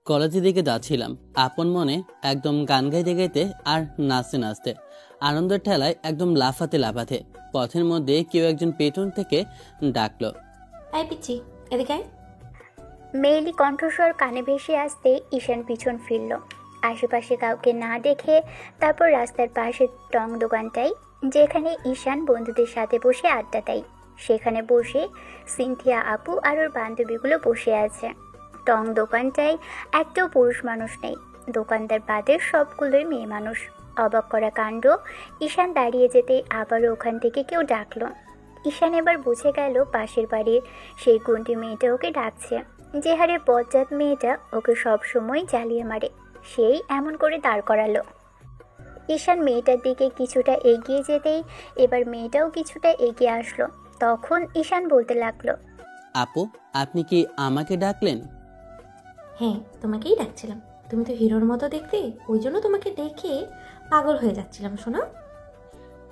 কলেজের দিকে যাচ্ছিলাম আপন মনে, একদম গান গাইতে গাইতে আর নাচতে নাচতে, আনন্দের ঠেলায় একদম লাফাতে লাফাতে। পথের মধ্যে কেউ একজন পেছন থেকে ডাকলো, আয় পিচ্ছি, এদিকে আয়। মেয়েলি কণ্ঠস্বর কানে ভেসে আসতে ঈশান পিছন ফিরল। আশেপাশে কাউকে না দেখে তারপর রাস্তার পাশে টং দোকানটায়, যেখানে ঈশান বন্ধুদের সাথে বসে আড্ডা দেয়, সেখানে বসে সিনথিয়া আপু আর ওর বান্ধবীগুলো বসে আছে। টং দোকানটায় একটাও পুরুষ মানুষ নেই, দোকানদার বাদে সবগুলোই মেয়ে মানুষ। অবাক করা কাণ্ড, ঈশান দাঁড়িয়ে যেতে আবারও ওখান থেকে কেউ ডাকলো। ঈশান এবার বুঝে গেল পাশের বাড়ির সেই গুন্ডি মেয়েটা ওকে ডাকছে। যে হারে বজ্জাত মেয়েটা ওকে সবসময় জ্বালিয়ে মারে, সেই এমন করে দাঁড় করালো। ঈশান মেয়েটার দিকে কিছুটা এগিয়ে যেতেই এবার মেয়েটাও কিছুটা এগিয়ে আসলো। তখন ঈশান বলতে লাগলো, আপু আপনি কি আমাকে ডাকলেন? হ্যাঁ, তোমাকেই ডাকছিলাম। তুমি তো হিরোর মতো দেখতে, ওই জন্য তোমাকে দেখে পাগল হয়ে যাচ্ছিলাম শোনা।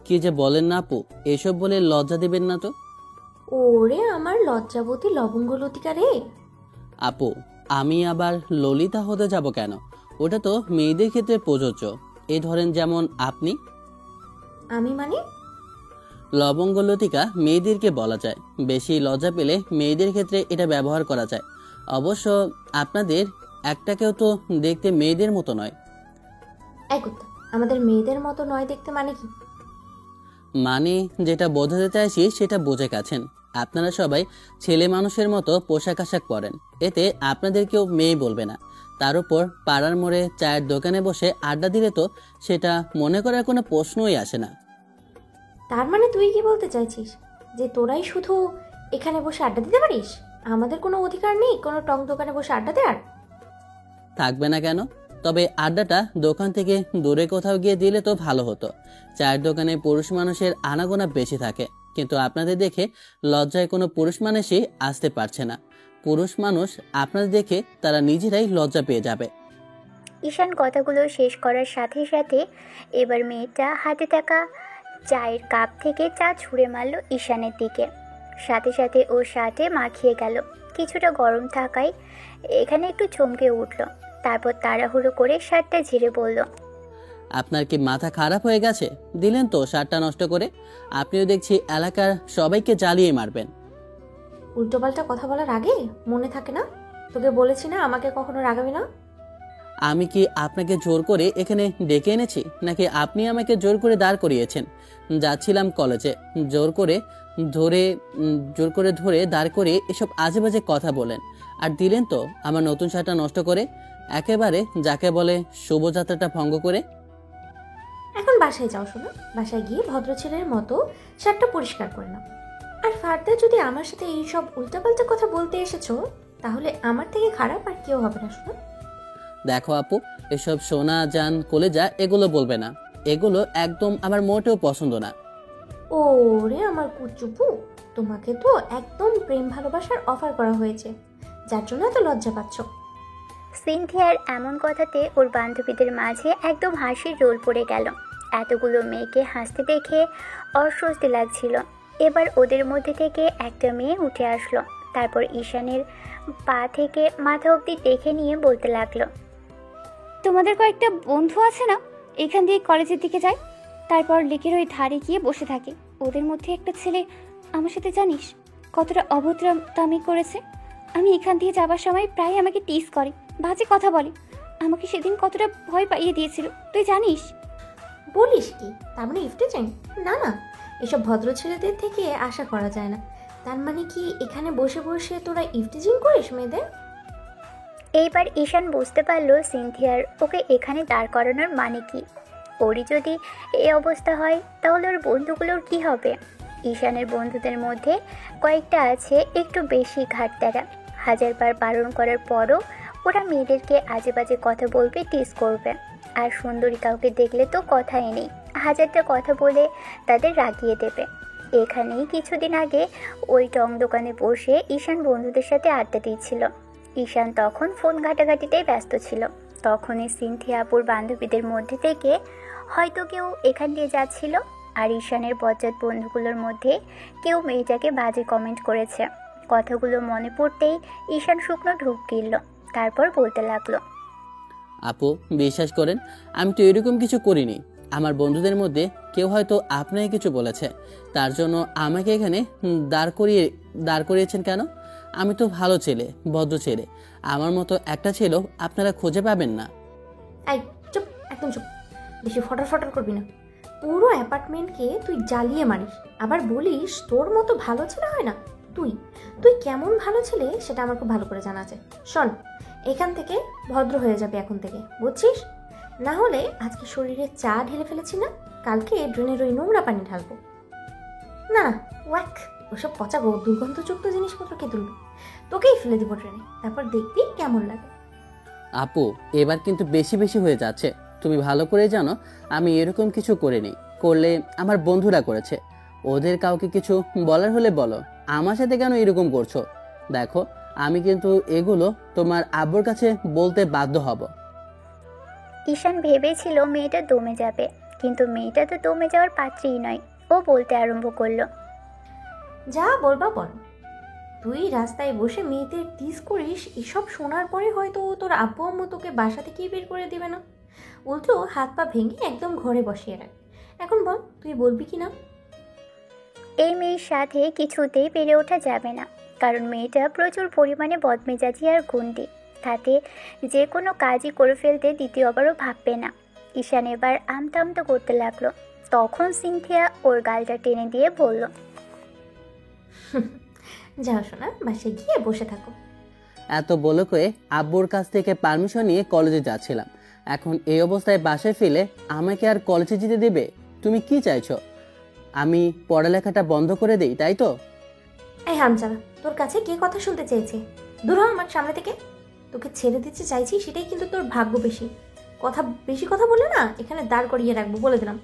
কি যে বলেন না আপু, এসব বলে লজ্জা দেবেন না তো। ওরে আমার লজ্জাবতী লবঙ্গলতিকা রে। আপু আমি আবার ললিতা হতে যাব কেন? ওটা তো মেয়েদের ক্ষেত্রে প্রযোজ্য। এই ধরেন যেমন আপনি। আমি মানে? লবঙ্গলতিকা মেয়েদেরকে বলা যায়। বেশি লজ্জা পেলে মেয়েদের ক্ষেত্রে এটা ব্যবহার করা যায়। অবশ্য আপনাদের একটাকেও তো দেখতে মেয়েদের মতো নয়। এক কথা, আমাদের মেয়েদের মতো নয় দেখতে মানে কি? মানে যেটা বোঝাতে চাইছি সেটা বুঝে গেছেন। আপনারা সবাই ছেলে মানুষের মতো পোশাক আশাক পরেন, এতে আপনাদের কেউ মেয়ে বলবে না। তার উপর পাড়ার মোড়ে চায়ের দোকানে বসে আড্ডা দিলে তো সেটা মনে করার কোনো প্রশ্নই আসে না। তার মানে তুই কি বলতে চাইছিস যে তোরাই শুধু এখানে বসে আড্ডা দিতে পারিস, আমাদের কোনো অধিকার নেই কোনো টং দোকানে বসে আড্ডা দেওয়ার? থাকবে না কেন? তবে আড্ডাটা দোকান থেকে দূরে কোথাও গিয়ে দিলে তো ভালো হতো। চায়ের দোকানে পুরুষ মানুষের আনাগোনা বেশি থাকে, কিন্তু আপনাদের দেখে লজ্জায় কোনো পুরুষ মানুষই আসতে পারছে না। পুরুষ মানুষ আপনাদের দেখে তারা নিজেরাই লজ্জা পেয়ে যাবে। ঈশান কথাগুলো শেষ করার সাথে সাথে এবার মেয়েটা হাতে থাকা চায়ের কাপ থেকে চা ছুঁড়ে মারল ঈশানের দিকে। সাথে সাথে ওর শার্টে মাখিয়ে গেল। কিছুটা গরম থাকায় এখানে একটু চমকে উঠল। তারপর তাড়াহুড়ো করে শার্টটা ঝেড়ে বলল, আপনার কি মাথা খারাপ হয়ে গেছে? দিলেন তো শার্টটা নষ্ট করে। আপনিও দেখছি এলাকার সবাইকে জ্বালিয়ে মারবেন। উল্টোপাল্টা কথা বলার আগে মনে থাকে না? তোকে বলেছি না আমাকে কখনো রাগাবি না। আমি কি আপনাকে জোর করে এখানে ডেকে এনেছি, নাকি আপনি আমাকে জোর করে দাঁড় করিয়েছেন? যাচ্ছিলাম কলেজে, জোর করে ধরে দাঁড় করে এসব আজে বাজে কথা বলেন, আর দিলেন তো আমার নতুন শার্টটা নষ্ট করে, একেবারে যাকে বলে শুভযাত্রাটা ভঙ্গ করে। এখন বাসায় যাও শোনো, বাসায় গিয়ে ভদ্র ছেলের মতো শার্টটা পরিষ্কার করে নাও। আর ফার্দার যদি আমার সাথে এইসব উল্টাপাল্টা কথা বলতে এসেছো, তাহলে আমার থেকে খারাপ আর কেউ হবে না শোনো। দেখো আপু, এসব সোনা জান কলেজা এগুলো বলবে না, এগুলো একদম আমার মোটেও পছন্দ না। ওরে আমার কুচুপু, তোমাকে তো একদম প্রেম ভালোবাসার অফার করা হয়েছে, যার জন্য এত লজ্জা পাচ্ছ। সিনথিয়ার এমন কথাতে ওর বান্ধবীদের মাঝে একদম হাসির রোল পড়ে গেল। এতগুলো মেয়েকে হাসতে দেখে অস্বস্তি লাগছিল। এবার ওদের মধ্যে থেকে একটা মেয়ে উঠে আসলো। তারপর ঈশানের পা থেকে মাথা অবধি দেখে নিয়ে বলতে লাগলো, তোমাদের কয়েকটা বন্ধু আছে না, এখান দিয়ে কলেজের দিকে যায়, তারপর লেকের ওই ধারে গিয়ে বসে থাকে। ওদের মধ্যে একটা ছেলে আমার সাথে জানিস কতটা অভদ্রামি করেছে। আমি এখান দিয়ে যাবার সময় প্রায় আমাকে টিজ করে, বাজে কথা বলে। আমাকে সেদিন কতটা ভয় পাইয়ে দিয়েছিল তুই জানিস। বলিস কি? তার মানে ইফতে চাই? না না, এসব ভদ্র ছেলেদের থেকে আশা করা যায় না। তার মানে কি এখানে বসে বসে তোরা ইফটিজিং করিস মেয়েদের? এইবার ঈশান বুঝতে পারলো সিনথিয়ার ওকে এখানে দাঁড় করানোর মানে কি। ওরই যদি এই অবস্থা হয় তাহলে ওর বন্ধুগুলোর কি হবে? ঈশানের বন্ধুদের মধ্যে কয়েকটা আছে একটু বেশি ঘাটতারা। হাজারবার বারণ করার পরও ওরা মেয়েদেরকে আজে বাজে কথা বলবে, টিজ করবে। আর সুন্দরী কাউকে দেখলে তো কথাই নেই, হাজারটা কথা বলে তাদের রাগিয়ে দেবে। এখানেই কিছুদিন আগে ওই টং দোকানে বসে ঈশান বন্ধুদের সাথে আড্ডা দিচ্ছিল। ঈশান তখন ফোন ঘাটাঘাটিতেই ব্যস্ত ছিল। তখনই সিনথিয়া আপুর বান্ধবীদের মধ্যে থেকে হয়তো কেউ এখান দিয়ে যাচ্ছিল, আর ঈশানের বজ্জাত বন্ধুগুলোর মধ্যে কেউ মেয়েটাকে বাজে কমেন্ট করেছে। কথাগুলো মনে পড়তেই ঈশান শুকনো ঢোক গিলল। তারপর বলতে লাগলো, আপু বিশ্বাস করেন আমি তো এরকম কিছু করিনি। আমার বন্ধুদের মধ্যে কেউ হয়তো আপনাকে কিছু বলেছে, তার জন্য আমাকে এখানে দাঁড় করিয়েছেন কেন? আমি তো ভালো ছেলে, ভদ্র ছেলে। আমার মতো একটা ছেলেও আপনারা খুঁজে পাবেন না। এই চুপ, একদম চুপ। বেশি ফটর ফটর করবি না। পুরো অ্যাপার্টমেন্টকে তুই জ্বালিয়ে মারিস, আবার বলিস তোর মতো ভালো ছেলে হয় না। তুই তুই কেমন ভালো ছেলে সেটা আমার খুব ভালো করে জানা আছে। শোন, এখান থেকে ভদ্র হয়ে যাবে এখন থেকে, বুঝছিস? না হলে আজকে শরীরে চা ঢেলে ফেলেছি না, কালকে ড্রেনের ওই নোংরা পানি ঢালবো। না না, ওয়াক, ওসব পচা দুর্গন্ধযুক্ত জিনিসপত্র কে তুলবে? তোকেই ফেলে দেবো ট্রেনে, তারপর দেখবি কেমন লাগে। আপু এবার কিন্তু বেশি বেশি হয়ে যাচ্ছে। তুমি ভালো করে জানো আমি এরকম কিছু করিনি। করলে আমার বন্ধুরা করেছে। ওদের কাউকে কিছু বলার হলে বলো, আমার সাথে কেন এরকম করছো? দেখো আমি কিন্তু এগুলো তোমার আব্বুর কাছে বলতে বাধ্য হব। ঈশান ভেবেছিল মেয়েটা দমে যাবে, কিন্তু মেয়েটা তো দমে যাওয়ার পাত্রই নয়। ও বলতে আরম্ভ করলো, যা বলবা বল। তুই রাস্তায় বসে মেয়েদের টিজ করিস, এসব শোনার পরে হয়তো তোর আব্বু আম্মু তোকে বাসা থেকেই বের করে দেবে না, উল্টো হাত পা ভেঙে একদম ঘরে বসিয়ে রাখ। এখন বল, তুই বলবি কি না? এই মেয়ের সাথে কিছুতেই পেরে ওঠা যাবে না, কারণ মেয়েটা প্রচুর পরিমাণে বদমেজাজি আর গুন্ডি। তাতে যে কোনো কাজই করে ফেলতে দ্বিতীয়বারও ভাববে না। ঈশান এবার আমতা আমতা করতে লাগলো। তখন সিনথিয়া ওর গালটা টেনে দিয়ে বলল, যাও শোনা, বাসায় গিয়ে বসে থাকো। এত বলে কয়ে আব্বুর কাছ থেকে পারমিশন নিয়ে কলেজে যাচ্ছিলাম। এখন এই অবস্থায় বাসায় ফেলে আমাকে আর কলেজে যেতে দেবে? তুমি কি চাইছো? আমি পড়ালেখাটা বন্ধ করে দেই, তাই তো? এই হামজাদা, তোর কাছে কে কথা শুনতে চেয়েছে? দূর হ আমার সামনে থেকে। তোকে ছেড়ে দিতে চাইছি, সেটাই কিন্তু তোর ভাগ্য বেশি। বেশি কথা বলে না এখানে দাঁড় করিয়ে রাখবো, বলে দিলাম।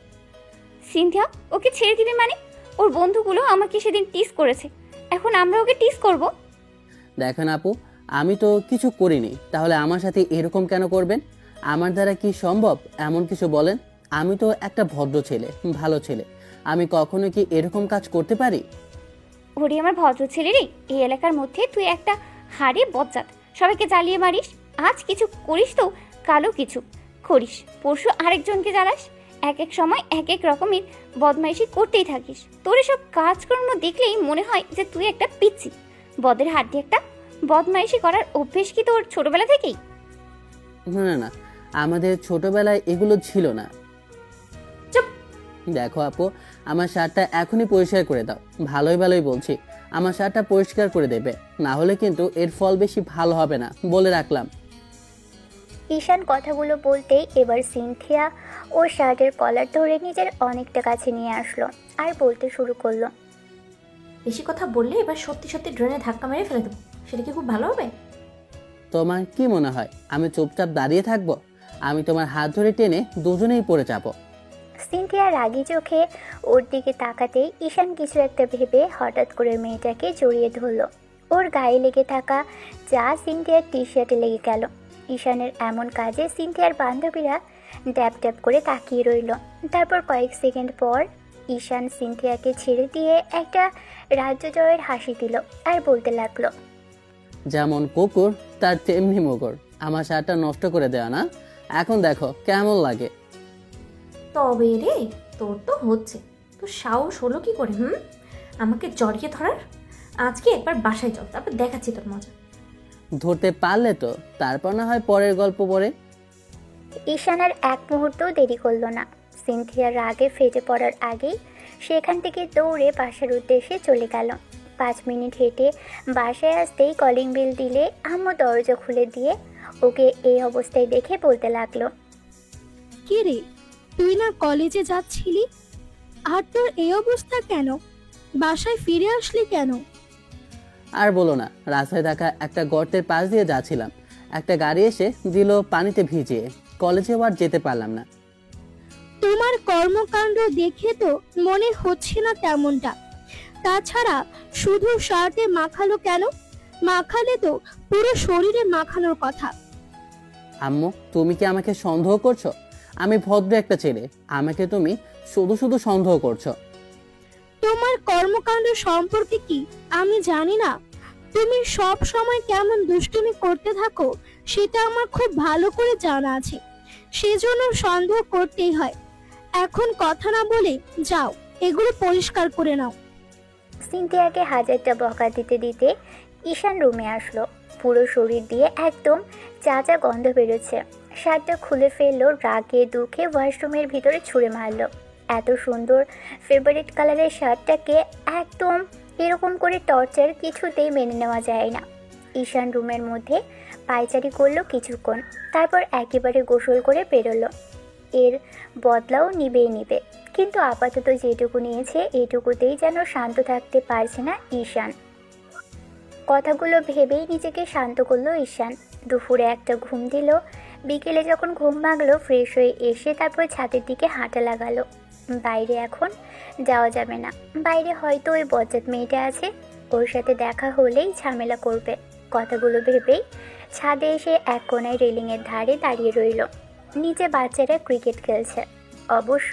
সিনথিয়া, ওকে ছেড়ে দিবে মানে? ওর বন্ধুগুলো আমাকে সেদিন টিস করেছে, এখন আমরা ওকে টিস করব? দেখেন আপু, আমি তো কিছু করিনি, তাহলে আমার সাথে এরকম কেন করবেন? আমার দ্বারা কি সম্ভব এমন কিছু বলেন? আমি তো একটা ভদ্র ছেলে, ভালো ছেলে। আমি কখনো কি এরকম কাজ করতে পারি? ওরে আমার ভদ্র ছেলে রে, এই এলাকার মধ্যে তুই একটা হাড়ে বজ্জাত, সবাইকে জ্বালিয়ে মারিস। আজ কিছু করিস তো কালও কিছু করিস, পরশু আরেকজনকে জ্বালাস। এক এক সময় এক এক রকমের বদমাইশি করতেই থাকিস। তোর এসব কাজকর্ম দেখলেই মনে হয় যে তুই একটা পিচ্ছি, বদের হাড্ডি একটা। বদমাইশি করার অভ্যেস কি তোর ছোটবেলা থেকেই? না না না, আমাদের ছোটবেলায় এগুলো ছিল না। চুপ। দেখো আপু, আমার শার্টটা এখনই পরিষ্কার করে দাও। ভালোই ভালোই বলছি, আমার শার্টটা পরিষ্কার করে দেবে, না হলে কিন্তু এর ফল বেশি ভালো হবে না, বলে রাখলাম। ঈশান কথাগুলো বলতেই এবার সিনথিয়া ওর শার্টের কলার ধরে নিজের অনেকটা কাছে নিয়ে আসলো আর বলতে শুরু করলো, বেশি কথা বললে এবার সত্যি সত্যি ড্রেনে ধাক্কা মেরে ফেলে দেবো, সেটা কি খুব ভালো হবে? তোমার কি মনে হয় আমি চুপচাপ দাঁড়িয়ে থাকবো? আমি তোমার হাত ধরে টেনে দুজনেই পড়ে যাবো। সিনথিয়া রাগি চোখে ওর দিকে তাকাতেই ঈশান কিছু একটা ভেবে হঠাৎ করে মেয়েটাকে জড়িয়ে ধরলো। ওর গায়ে লেগে থাকা যা সিনথিয়ার টি শার্টে লেগে গেল। ঈশানের এমন কাজে সিনথিয়ার বান্ধবীরা ড্যাব ড্যাব করে তাকিয়ে রইল। তারপর কয়েক সেকেন্ড পর ঈশান সিনথিয়াকে ছেড়ে দিয়ে একটা রাজ্য জয়ের হাসি দিল আর বলতে লাগলো, যেমন কুকুর তার তেমনি মগর। আমার শার্টটা নষ্ট করে দেওয়া না, এখন দেখো কেমন লাগে। তবে রে, তোর তো হচ্ছে, তোর সাহস হলো কি করে আমাকে জড়িয়ে ধরার? আজকে একবার বাসায় চল, তারপর দেখাচ্ছি তোর মজা। ধরতে পারলে তো তারপর না হয় পরের গল্প পরে। ঈশান আর এক মুহূর্তও দেরি করলো না। সিনথিয়ার রাগে ফেটে পড়ার আগেই সেখান থেকে দৌড়ে বাসার উদ্দেশ্যে চলে গেল। 5 মিনিট হেঁটে বাসায় আসতেই কলিং বেল দিলে আম্মু দরজা খুলে দিয়ে ওকে এই অবস্থায় দেখে বলতে লাগলো, কে রে, তুই না কলেজে যাচ্ছিলি? আর তোর এই অবস্থা কেন? বাসায় ফিরে আসলি কেন? আর বলো না, রাস্তায় থাকা একটা গর্তের পাশ দিয়ে যাচ্ছিলাম, একটা গাড়ি এসে দিল পানিতে ভিজিয়ে। কলেজেও আর যেতে পারলাম না। তোমার কর্মকাণ্ড দেখে তো মনে হচ্ছে না তেমনটা। তাছাড়া শুধু শার্টে মাখালো কেন? মাখালে তো পুরো শরীরে মাখানোর কথা। আম্মু, তুমি কি আমাকে সন্দেহ করছো? আমি ভদ্র একটা ছেলে, আমাকে তুমি শুধু শুধু সন্দেহ করছো। তোমার কর্মকাণ্ড সম্পর্কে কি আমি জানি না? তুমি সব সময় কেমন দুষ্টুমি করতে থাকো সেটা আমার খুব ভালো করে জানা আছে, সেজন্য সন্দেহ করতেই হয়। এখন কথা না বলে যাও, এগুলো পরিষ্কার করে নাও। সিনথিয়াকে হাজারটা বকা দিতে দিতে ঈশান রুমে আসলো। পুরো শরীর দিয়ে একদম চা চা গন্ধ বেরোচ্ছে। শার্টটা খুলে ফেললো, রাগে দুঃখে ওয়াশরুমের ভিতরে ছুঁড়ে মারলো। এত সুন্দর ফেভারিট কালারের শার্টটাকে একদম এরকম করে টর্চার কিছুতেই মেনে নেওয়া যায় না। ঈশান রুমের মধ্যে পায়চারি করলো কিছুক্ষণ, তারপর একেবারে গোসল করে বেরোলো। এর বদলাও নিবেই নিবে, কিন্তু আপাতত যেটুকু নিয়েছে এইটুকুতেই যেন শান্ত থাকতে পারছে না ঈশান। কথাগুলো ভেবেই নিজেকে শান্ত করলো ঈশান। দুপুরে একটা ঘুম দিল। বিকেলে যখন ঘুম ভাঙলো ফ্রেশ হয়ে এসে তারপর ছাদের দিকে হাঁটা লাগালো। বাইরে এখন যাওয়া যাবে না, বাইরে হয়তো ওই বজ্জাত মেয়েটা আছে, ওর সাথে দেখা হলেই ঝামেলা করবে। কথাগুলো ভেবেই ছাদে এসে এক কোণায় রেলিংয়ের ধারে দাঁড়িয়ে রইল। নিচে বাচ্চারা ক্রিকেট খেলছে। অবশ্য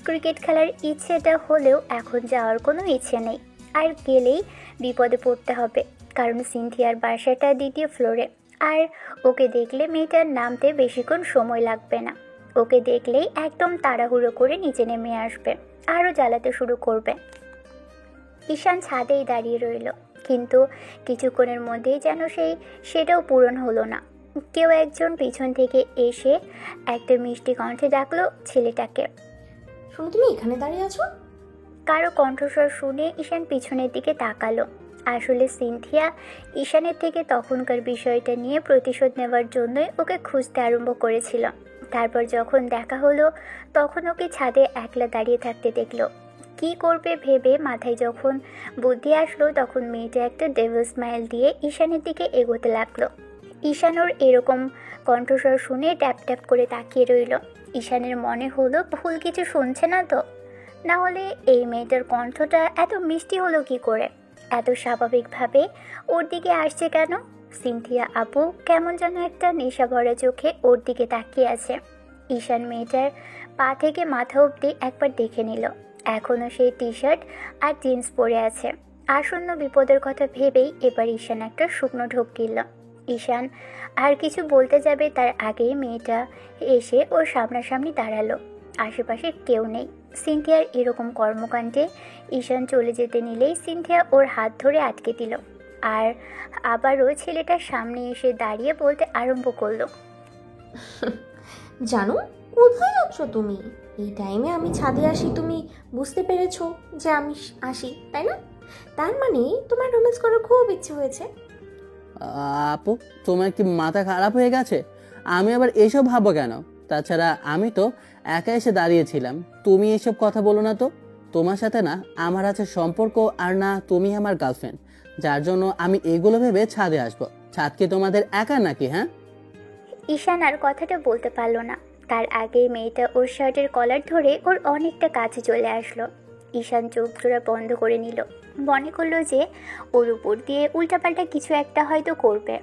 ক্রিকেট খেলার ইচ্ছেটা হলেও এখন যাওয়ার কোনো ইচ্ছে নেই, আর গেলেই বিপদে পড়তে হবে, কারণ সিনথিয়ার বাসাটা 2য় ফ্লোরে, আর ওকে দেখলে মেয়েটার নামতে বেশিক্ষণ সময় লাগবে না। ওকে দেখলেই একদম তাড়াহুড়ো করে নিচে নেমে আসবে, আরও জ্বালাতে শুরু করবে। ঈশান ছাদেই দাঁড়িয়ে রইল, কিন্তু কিছুক্ষণের মধ্যেই যেন সেটাও পূরণ হলো না। কেউ একজন পিছন থেকে এসে একটা মিষ্টি কণ্ঠে ডাকলো ছেলেটাকে। শোনো, তুমি এখানে দাঁড়িয়ে আছো? কারো কণ্ঠস্বর শুনে ঈশান পিছনের দিকে তাকালো। আসলে সিনথিয়া ঈশানের থেকে তখনকার বিষয়টা নিয়ে প্রতিশোধ নেওয়ার জন্যই ওকে খুঁজতে আরম্ভ করেছিল। তারপর যখন দেখা হলো তখন ওকে ছাদে একলা দাঁড়িয়ে থাকতে দেখলো। কি করবে ভেবে মাথায় যখন বুদ্ধি আসলো তখন মেয়েটা একটা ডেভিল স্মাইল দিয়ে ঈশানের দিকে এগোতে লাগলো। ঈশান ওর এরকম কণ্ঠস্বর শুনে ট্যাপ ট্যাপ করে তাকিয়ে রইল। ঈশানের মনে হলো ভুল কিছু শুনছে না তো, না হলে এই মেয়েটার কণ্ঠটা এত মিষ্টি হলো কি করে, এত স্বাভাবিকভাবে ওর দিকে আসছে কেন? সিনথিয়া আপু কেমন যেন একটা নেশা ভরা চোখে ওর দিকে তাকিয়ে আছে। ঈশান মেয়েটার পা থেকে মাথা অবধি একবার দেখে নিল। এখনও সেই টি শার্ট আর জিন্স পরে আছে। আসন্ন বিপদের কথা ভেবেই এবার ঈশান একটা শুকনো ঢোক গিলল। ঈশান আর কিছু বলতে যাবে তার আগেই মেয়েটা এসে ওর সামনাসামনি দাঁড়ালো। আশেপাশে কেউ নেই। সিনথিয়ার এরকম কর্মকাণ্ডে ঈশান চলে যেতে নিলেই সিনথিয়া ওর হাত ধরে আটকে দিল, আর আবারও ছেলেটার সামনে এসে দাঁড়িয়ে বলতে আরম্ভ করলো, জানো কোথায় যাচ্ছ তুমি? এই টাইমে আমি ছাদে আসি, তুমি বুঝতে পেরেছো যে আমি আসি, তাই না? তার মানে তোমার রোম্যান্স করার খুব ইচ্ছে হয়েছে। আপু, তোমার কি মাথা খারাপ হয়ে গেছে? আমি আবার এসব ভাববো কেন? তাছাড়া আমি তো একা এসে দাঁড়িয়েছিলাম, তুমি এসব কথা বলো না তো। তোমার সাথে না আমার আছে সম্পর্ক, আর না তুমি আমার গার্লফ্রেন্ড, যার জন্য আমি এগুলো ভেবে ছাদে আসবো। ছাদ কি তোমাদের একা নাকি? হ্যাঁ। ঈশান আর কথাটা বলতে পারলো না। তার আগে মেয়েটা ওর শার্টের কলার ধরে ওর অনেকটা কাছে চলে আসলো। ঈশান চোখ জোড়া বন্ধ করে নিল। মনে করলো যে ওর উপর দিয়ে উল্টাপাল্টা কিছু একটা হয়তো করবে,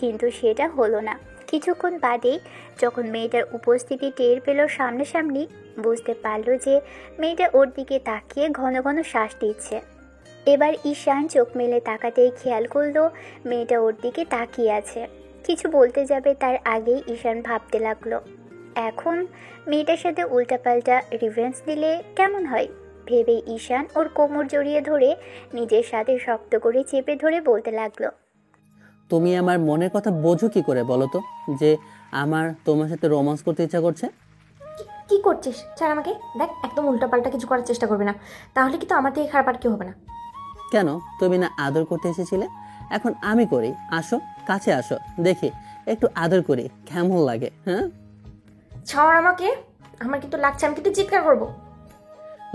কিন্তু সেটা হলো না। কিছুক্ষণ বাদেই যখন মেয়েটার উপস্থিতি টের পেল সামনাসামনি, বুঝতে পারলো যে মেয়েটা ওর দিকে তাকিয়ে ঘন ঘন শ্বাস দিচ্ছে। এবার ঈশান চোখ মেলে তাকাতেই খেয়াল করলো মেয়েটা ওর দিকে তাকিয়ে আছে। কিছু বলতে যাবে তার আগেই ঈশান ভাবতে লাগলো, এখন মেয়েটার সাথে উল্টাপাল্টা রিভেন্স দিলে কেমন হয় ভেবে ঈশান ওর কোমর জড়িয়ে ধরে নিজের সাথে শক্ত করে চেপে ধরে বলতে লাগলো, তুমি আমার মনের কথা বোঝো কি করে বলো তো, যে আমার তোমার সাথে রোম্যান্স করতে ইচ্ছা করছে? কি করছিস? ছাড় আমাকে। দেখ, একদম উল্টাপাল্টা কিছু করার চেষ্টা করবে না, তাহলে কিন্তু আমার থেকে খারাপ আর কেউ হবে না। কেন? তুমি না আদর করতে এসেছিলে, এখন আমি করি। আসো, কাছে আসো, দেখি একটু আদর করি, কেমন লাগে? হ্যাঁ, ছাড় আমাকে। আমার কিন্তু লাগছে, আমি কিন্তু চিৎকার করবো।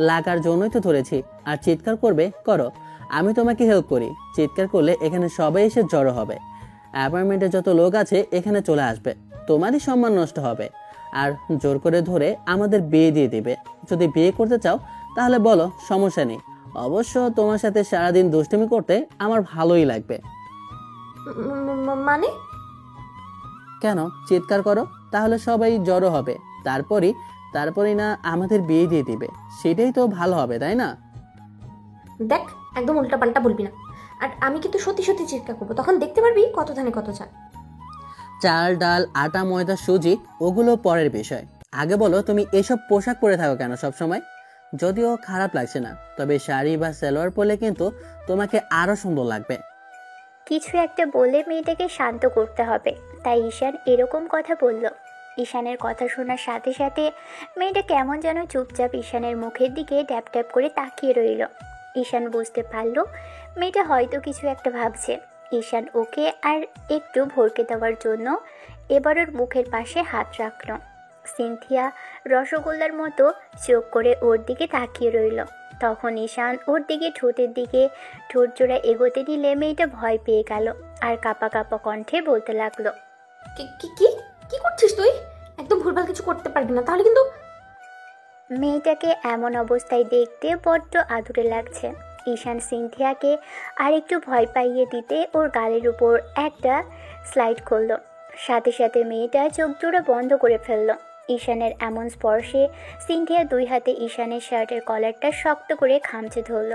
লাগার জন্যই তো ধরেছি। আর চিৎকার করবে করো, আমি তোমাকে হেল্প করি। চিৎকার করলে এখানে সবাই এসে জড়ো হবে, অ্যাপার্টমেন্টে যত লোক আছে এখানে চলে আসবে, তোমারই সম্মান নষ্ট হবে, আর জোর করে ধরে আমাদের বিয়ে দিয়ে দিবে। যদি বিয়ে করতে চাও তাহলে বলো, সমস্যা নেই। অবশ্য তোমার সাথে সারাদিন দুষ্টুমি করতে আমার ভালোই লাগবে। মানে? কেন? চিৎকার করো, তাহলে সবাই জড়ো হবে, তারপরই না আমাদের বিয়ে দিয়ে দিবে, সেটাই তো ভালো হবে, তাই না? দেখ, একদম উল্টাপাল্টা বলবি না, আর আমি কিন্তু সত্যি সত্যি চিৎকার করবো, তখন দেখতে পারবি কত ধানে কত চাল। চাল ডাল আটা ময়দা সুজি ওগুলো পরের বিষয়। আগে বলো তুমি এসব পোশাক পরে থাকো কেন সব সময়? যদিও খারাপ লাগছে না, তবে শাড়ি বা সালোয়ার পরলে কিন্তু তোমাকে আরো সুন্দর লাগবে। কিছু একটা বলে মেয়েটাকে শান্ত করতে হবে, তাই ঈশান এরকম কথা বলল। ঈশানের কথা শোনার সাথে সাথে মেয়েটা কেমন যেন চুপচাপ ঈশানের মুখের দিকে ট্যাপ ট্যাপ করে তাকিয়ে রইল। ঈশান বুঝতে পারল মেয়েটা হয়তো কিছু একটা ভাবছে। ঈশান ওকে আর একটু ভরকে দেওয়ার জন্য এবার ওর মুখের পাশে হাত রাখল। সিনথিয়া রসগোল্লার মতো চোখ করে ওর দিকে তাকিয়ে রইল। তখন ঈশান ওর দিকে ঠোঁটের দিকে ঠোঁট জোড়া এগোতে নিলে মেয়েটা ভয় পেয়ে গেল আর কাঁপা কাঁপা কণ্ঠে বলতে লাগলো, কি কি কি কি করছিস তুই? একদম ভুলভাল কিছু করতে পারবি না, তাহলে কিন্তু। মেয়েটাকে এমন অবস্থায় দেখতে বড্ড আদুরে লাগছে। ঈশান সিনথিয়াকে আর একটু ভয় পাইয়ে দিতে ওর গালের উপর একটা স্লাইড করলো। সাথে সাথে মেয়েটা চোখ জোড়া বন্ধ করে ফেললো। ঈশানের এমন স্পর্শে সিনথিয়া দুই হাতে ঈশানের শার্টের কলারটা শক্ত করে খামচে ধরল।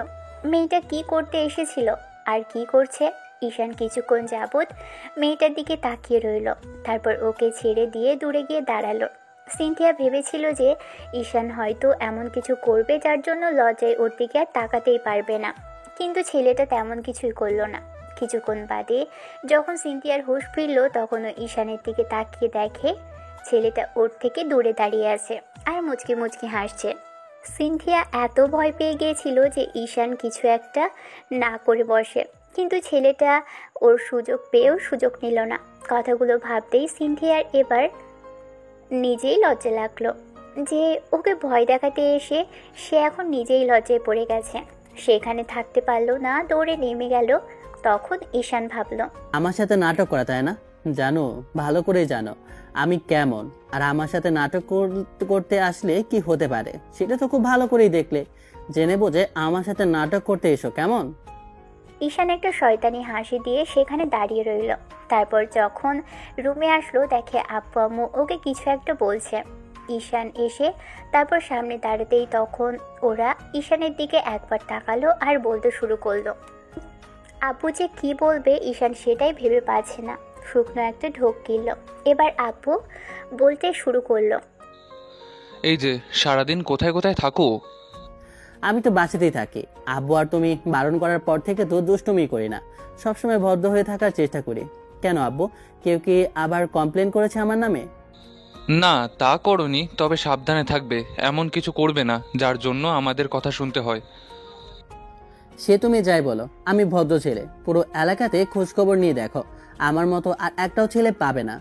মেয়েটা কি করতে এসেছিল আর কি করছে? ঈশান কিছুক্ষণ যাবৎ মেয়েটার দিকে তাকিয়ে রইল, তারপর ওকে ছেড়ে দিয়ে দূরে গিয়ে দাঁড়ালো। সিনথিয়া ভেবেছিল যে ঈশান হয়তো এমন কিছু করবে যার জন্য লজ্জায় ওর দিকে আর তাকাতেই পারবে না, কিন্তু ছেলেটা তেমন কিছুই করলো না। কিছুক্ষণ বাদে যখন সিনথিয়ার হুঁশ ফিরল, তখনও ঈশানের দিকে তাকিয়ে দেখে ছেলেটা ওর থেকে দূরে দাঁড়িয়ে আছে আর মুচকি মুচকি হাসছে। সিনথিয়া এত ভয় পেয়ে গিয়েছিল যে ঈশান কিছু একটা না করে বসে, কিন্তু ছেলেটা ওর সুযোগ পেয়েও সুযোগ নিল না। কথাগুলো ভাবতেই সিনথিয়ার এবার নিজেই লজ্জা লাগলো যে ওকে ভয় দেখাতে এসে সে এখন নিজেই লজ্জায় পড়ে গেছে। সেখানে থাকতে পারলো না, দৌড়ে নেমে গেল। তখন ঈশান ভাবল, আমার সাথে নাটক করা, তাই না? জানো, ভালো করেই জানো আমি কেমন, আর আমার সাথে নাটক করতে আসলে কি হতে পারে সেটা তো খুব ভালো করেই দেখলে। জেনে বুঝে আমার সাথে নাটক করতে এসো, কেমন? ঈশান একটা শয়তানি হাসি দিয়ে সেখানে দাঁড়িয়ে রইল। তারপর যখন রুমে আসলো, দেখে আব্বু আম্মু ওকে কিছু একটা বলছে। ঈশান এসে তারপর সামনে দাঁড়াতেই তখন ওরা ঈশানের দিকে একবার তাকালো আর বলতে শুরু করলো। আব্বু যে কি বলবে ঈশান সেটাই ভেবে পাচ্ছে না। শুকনো একটা ঢোক গিলল। এবার আব্বু বলতে শুরু করলো, এই যে সারাদিন কোথায় কোথায় থাকো? আমি তো বাসাতেই থাকি আব্বু, আর তুমি বারণ করার পর থেকে তো দুষ্টুমি করি না, সবসময় ভদ্র হয়ে থাকার চেষ্টা করি। কেন আব্বু, কেউ কি আবার কমপ্লেন করেছে আমার নামে? না, তা করনি, তবে সাবধানে থাকবে। এমন কিছু করবে না যার জন্য আমাদের কথা শুনতে হয়। সে তুমি যাই বলো, আমি ভদ্র ছেলে। পুরো এলাকাতে খোঁজখবর নিয়ে দেখো, আমার মতো আর একটাও ছেলে পাবে না।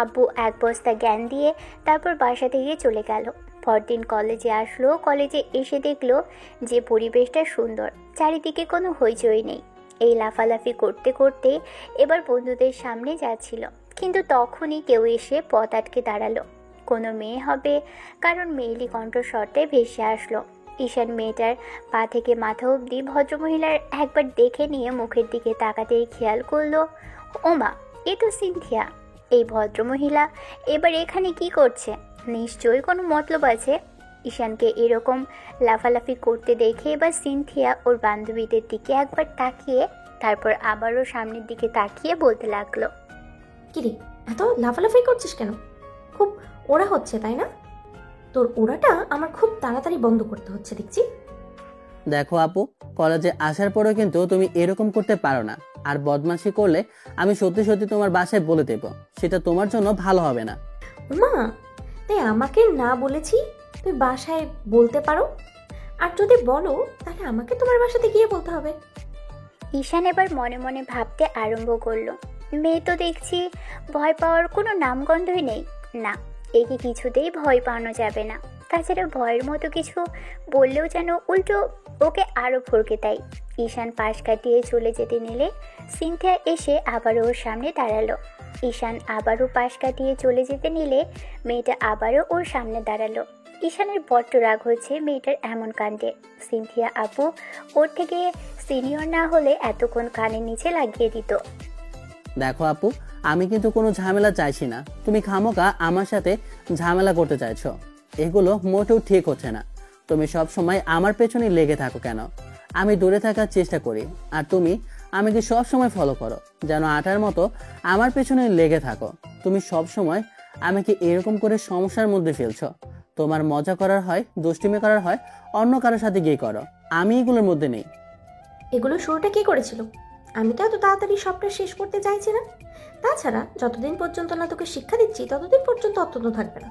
আব্বু এক বস্তা জ্ঞান দিয়ে তারপর বাসা থেকে চলে গেল। পরদিন কলেজে আসলো। কলেজে এসে দেখলো যে পরিবেশটা সুন্দর, চারিদিকে কোনো হইচই নেই। এই লাফালাফি করতে করতে এবার বন্ধুদের সামনে যাচ্ছিল, কিন্তু তখনই কেউ এসে পথ আটকে দাঁড়ালো। কোনো মেয়ে হবে, কারণ মেয়েলি কণ্ঠস্বরতে ভেসে আসলো। ঈশান মেয়েটার পা থেকে মাথা অবধি ভদ্রমহিলার একবার দেখে নিয়ে মুখের দিকে তাকাতেই খেয়াল করলো, ওমা, এ তো সিনথিয়া। এই ভদ্রমহিলা এবার এখানে কি করছে? নিশ্চয়ই কোনো মতলব আছে। ঈশানকে এরকম লাফালাফি করতে দেখে এবার সিনথিয়া ওর বান্ধবীদের দিকে একবার তাকিয়ে তারপর আবারও সামনের দিকে তাকিয়ে বলতে লাগলো, কিরে, এত লাফালাফি করছিস কেন? খুব ওড়া হচ্ছে তাই না? তোর ওড়াটা আমার খুব তাড়াতাড়ি বন্ধ করতে হচ্ছে দেখছি। দেখো আপু, কলেজে আসার পরেও কিন্তু তুমি এরকম করতে পারো না, আর বদমাশি করলে আমি সত্যি সত্যি তোমার বাসায় বলে দেব, সেটা তোমার জন্য ভালো হবে না। মা, তাই আমাকে না বলেছি তুই বাসায় বলতে পারো, আর যদি বলো তাহলে আমাকে তোমার বাসাতে গিয়ে বলতে হবে। ঈশান এবার মনে মনে ভাবতে আরম্ভ করলো, মেয়ে তো দেখছি ভয় পাওয়ার কোনো নামগন্ধই নেই। না, একে কিছুতেই ভয় পাওয়ানো যাবে না। তাছাড়া ভয়ের মতো কিছু বললেও যেন উল্টো ওকে আরও ভরকে দেয়। ঈশান পাশ কাটিয়ে চলে যেতে নিলে সিনথিয়া এসে আবারও ওর সামনে দাঁড়ালো। ঈশান আবারও পাশ কাটিয়ে চলে যেতে নিলে মেয়েটা আবারও ওর সামনে দাঁড়ালো। ঈশানের বড্ড রাগ হচ্ছে মেয়েটার এমন কাণ্ডে। সিনথিয়া আপু ওর থেকে সিনিয়র না হলে এতক্ষণ কানের নিচে লাগিয়ে দিত। দেখো আপু, আমি কিন্তু কোনো ঝামেলা চাইছি না, তুমি খামোকা আমার সাথে ঝামেলা করতে চাইছো, এগুলো মোটেও ঠিক হচ্ছে না। তুমি সব সময় আমার পেছনে লেগে থাকো কেন? আমি দূরে থাকার চেষ্টা করি, আর তুমি আমাকে সব সময় ফলো করো, যেন আটার মতো আমার পেছনে লেগে থাকো। তুমি সব সময় আমাকে এরকম করে সমস্যার মধ্যে ফেলছো। তোমার মজা করার হয়, দুষ্টুমি করার হয় অন্য কারোর সাথে গিয়ে করো, আমি এগুলোর মধ্যে নেই। এগুলো শুরুটা কে করেছিল? আমি তো এত তাড়াতাড়ি সবটা শেষ করতে চাইছি না। তাছাড়া যতদিন পর্যন্ত না তোকে শিক্ষা দিচ্ছি ততদিন পর্যন্ত অত্যন্ত থাকবে না।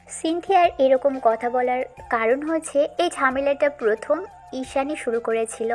সিনথিয়ার এরকম কথা বলার কারণ হচ্ছে এই ঝামেলাটা প্রথম ঈশানই শুরু করেছিল।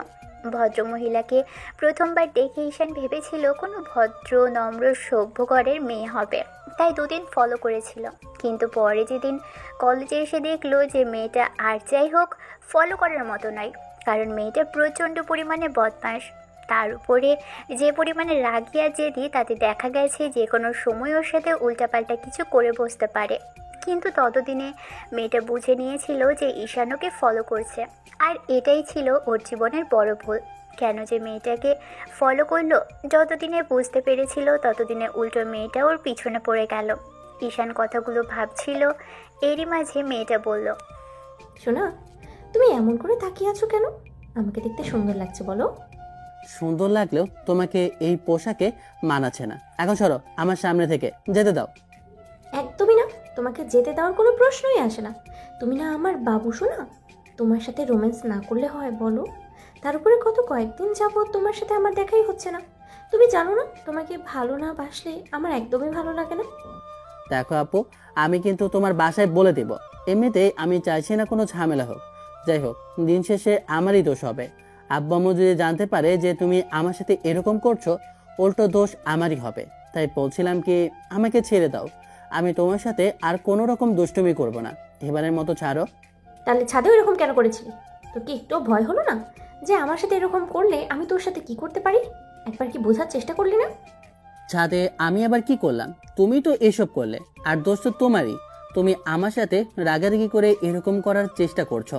ভদ্রমহিলাকে প্রথমবার দেখে ঈশান ভেবেছিল কোনো ভদ্র নম্র সভ্য ঘরের মেয়ে হবে, তাই দুদিন ফলো করেছিল। কিন্তু পরে যেদিন কলেজে এসে দেখলো যে মেয়েটা আর যাই হোক ফলো করার মতো নয়, কারণ মেয়েটা প্রচণ্ড পরিমাণে বদমাশ। তার উপরে যে পরিমাণে রাগী আর জেদি, তাতে দেখা গেছে যে কোনো সময় ওর সাথে উল্টাপাল্টা কিছু করে বসতে পারে। কিন্তু ততদিনে মেয়েটা বুঝে নিয়েছিল যে ঈশান ওকে ফলো করছে, আর এটাই ছিল ওর জীবনের বড় ভুল। কেন যে মেয়েটাকে ফলো করলো, যতদিনে বুঝতে পেরেছিল ততদিনে উল্টো মেয়েটা ওর পিছনে পড়ে গেল। ঈশান কথাগুলো ভাবছিল, এরই মাঝে মেয়েটা বলল, শোনা, তুমি এমন করে তাকিয়ে আছো কেন? আমাকে দেখতে সুন্দর লাগছে বলো। সুন্দর লাগলেও তোমাকে এই পোশাকে মানাচ্ছে না। এখন সরো আমার সামনে থেকে, যেতে দাও। একদমই না, তোমাকে যেতে দেওয়ার কোনো প্রশ্নই আসে না। তুমি না আমার বাবু শোনা, তোমার সাথে রোম্যান্স না করলে হয় বলো? তার উপরে কয়েকদিন যাবত তোমার সাথে আমার দেখাই হচ্ছে না। তুমি জানো না, তোমাকে ভালো না বাসলে আমার একদমই ভালো লাগে না। দেখো আপু, আমি কিন্তু তোমার বাসায় বলে দেব। এমনিতেই আমি চাইছি না কোনো ঝামেলা হোক। যাই হোক, দিন শেষে আমারই দোষ হবে। আব্বু আম্মু যদি জানতে পারে যে তুমি আমার সাথে এরকম করছো, উল্টো দোষ আমারই হবে। তাই বলছিলাম কি, আমাকে ছেড়ে দাও। আমি তোমার সাথে আর কোনো রকম দুষ্টুমি করব না। এবারের মতো ছাড়ো। তাহলে ছাদেও এরকম কেন করেছিলি? তোর কি একটু ভয় হলো না যে আমার সাথে এরকম করলে আমি তোর সাথে কি করতে পারি? একবার কি বোঝার চেষ্টা করলি না? ছাদে আমি আবার কি করলাম? তুমি তো এসব করলে, আর দোষ তো তোমারই। তুমি আমার সাথে রাগারাগি করে এরকম করার চেষ্টা করছো।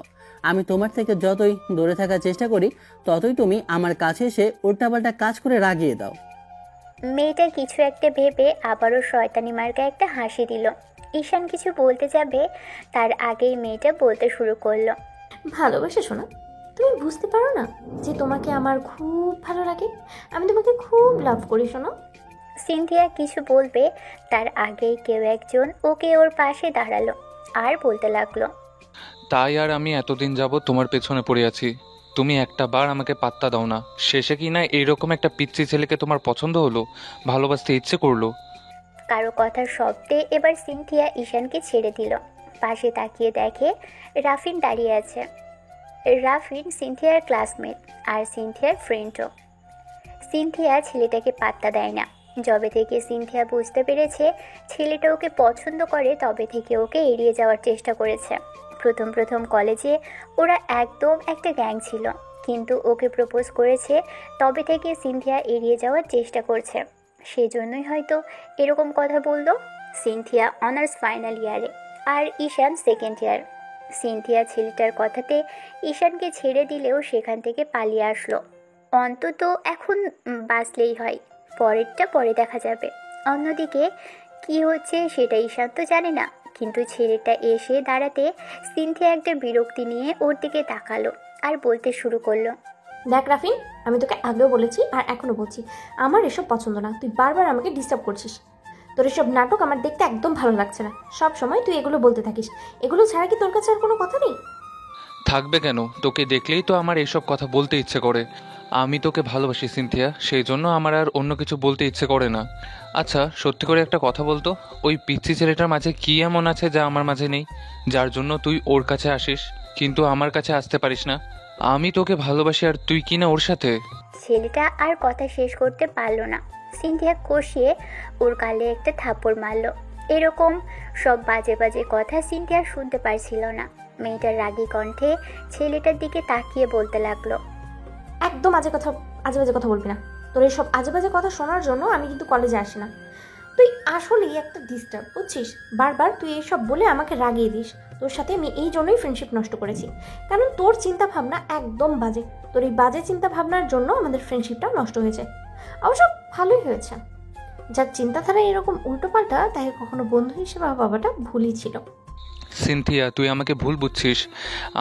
আমি তোমার থেকে যতই দূরে থাকার চেষ্টা করি, ততই তুমি আমার কাছে এসে উল্টাপাল্টা কাজ করে রাগিয়ে দাও। মেয়েটা কিছু একটা ভেবে আবারও শয়তানি মার্কা একটা হাসি দিল। ঈশান কিছু বলতে যাবে, তার আগেই মেয়েটা বলতে শুরু করলো, ভালোবাসে শোনা, তুমি বুঝতে পারো না যে তোমাকে আমার খুব ভালো লাগে? আমি তোমাকে খুব লাভ করি শোনা। সিনথিয়া কিছু বলবে তার আগেই কেউ একজন ওকে ওর পাশে দাঁড়ালো আর বলতে লাগলো, তাই আর আমি এতদিন যাব তোমার পেছনে পড়ে আছি, তুমি একটা বার আমাকে পাত্তা দাও না। শেষে কি না এইরকম একটা পিচ্চি ছেলেকে তোমার পছন্দ হলো, ভালোবাসতে ইচ্ছে করলো। কারো কথার শব্দে এবার সিনথিয়া ঈশানকে ছেড়ে দিল। পাশে তাকিয়ে দেখে রাফিন দাঁড়িয়ে আছে। রাফিন সিনথিয়ার ক্লাসমেট আর সিনথিয়ার ফ্রেন্ডও। সিনথিয়া ছেলেটাকে পাত্তা দেয় না। যবে থেকে সিনথিয়া বুঝতে পেরেছে ছেলেটা ওকে পছন্দ করে, তবে থেকে ওকে এড়িয়ে যাওয়ার চেষ্টা করেছে। প্রথম কলেজে ওরা একদম একটা গ্যাং ছিল, কিন্তু ওকে প্রপোজ করেছে, তবে থেকে সিনথিয়া এড়িয়ে যাওয়ার চেষ্টা করছে। সেজন্যই হয়তো এরকম কথা বলল। সিনথিয়া অনার্স ফাইনাল ইয়ারে আর ঈশান সেকেন্ড ইয়ার। সিনথিয়া ছেলেটার কথাতে ঈশানকে ছেড়ে দিলেও সেখান থেকে পালিয়ে আসলো। অন্তত এখন বাঁচলেই হয়, পরেরটা পরে দেখা যাবে। অন্যদিকে কি হচ্ছে সেটা ঈশান তো জানে না, কিন্তু ছেলেটা এসে দাঁড়াতে সিনথিয়া একটা বিরক্তি নিয়ে ওর দিকে তাকালো আর বলতে শুরু করলো, দেখ রাফিন, আমি তোকে আগেও বলেছি আর এখনো বলছি, আমার এসব পছন্দ না। তুই বারবার আমাকে ডিস্টার্ব করছিস। তোর এসব নাটক আমার দেখতে একদম ভালো লাগছে না। সব সময় তুই এগুলো বলতে থাকিস। এগুলো ছাড়া কি তোর কাছে আর কোনো কথা নেই? থাকবে কেন? তোকে দেখলেই তো আমার এসব কথা বলতে ইচ্ছে করে। আমি তোকে ভালোবাসি সিনথিয়া, সেই জন্য আমার আর অন্য কিছু বলতে ইচ্ছে করে না। আচ্ছা, সত্যি করে একটা কথা বলতো, ওই পিচ্চি ছেলেটার মাঝে কি এমন আছে যা আমার মাঝে নেই, যার জন্য তুই ওর কাছে আসিস কিন্তু আমার কাছে আসতে পারিস না? আমি তোকে ভালোবাসি আর তুই কি না ওর সাথে? ছেলেটা আর কথা শেষ করতে পারলো না। সিনথিয়া কষিয়ে ওর গালে একটা থাপ্পড় মারলো। এরকম সব বাজে বাজে কথা সিনথিয়া শুনতে পারছিল না। মেয়েটার রাগী কণ্ঠে ছেলেটার দিকে তাকিয়ে বলতে লাগলো, একদম আজে বাজে কথা বলবি না। তোর এইসব আজে বাজে কথা শোনার জন্য আমি কিন্তু কলেজে আসি না। তুই আসলেই একটা ডিস্টার্ব, বুঝছিস? বারবার তুই এইসব বলে আমাকে রাগিয়ে দিস। তোর সাথে আমি এই জন্যই ফ্রেন্ডশিপ নষ্ট করেছি, কারণ তোর চিন্তা ভাবনা একদম বাজে। তোর এই বাজে চিন্তা ভাবনার জন্য আমাদের ফ্রেন্ডশিপটা নষ্ট হয়েছে। অবশ্য ভালোই হয়েছে। যার চিন্তাধারা এরকম উল্টোপাল্টা, তাই কখনো বন্ধু হিসেবে ভাবাটা ভুলই ছিল। সিনথিয়া, তুই আমাকে ভুল বুঝছিস।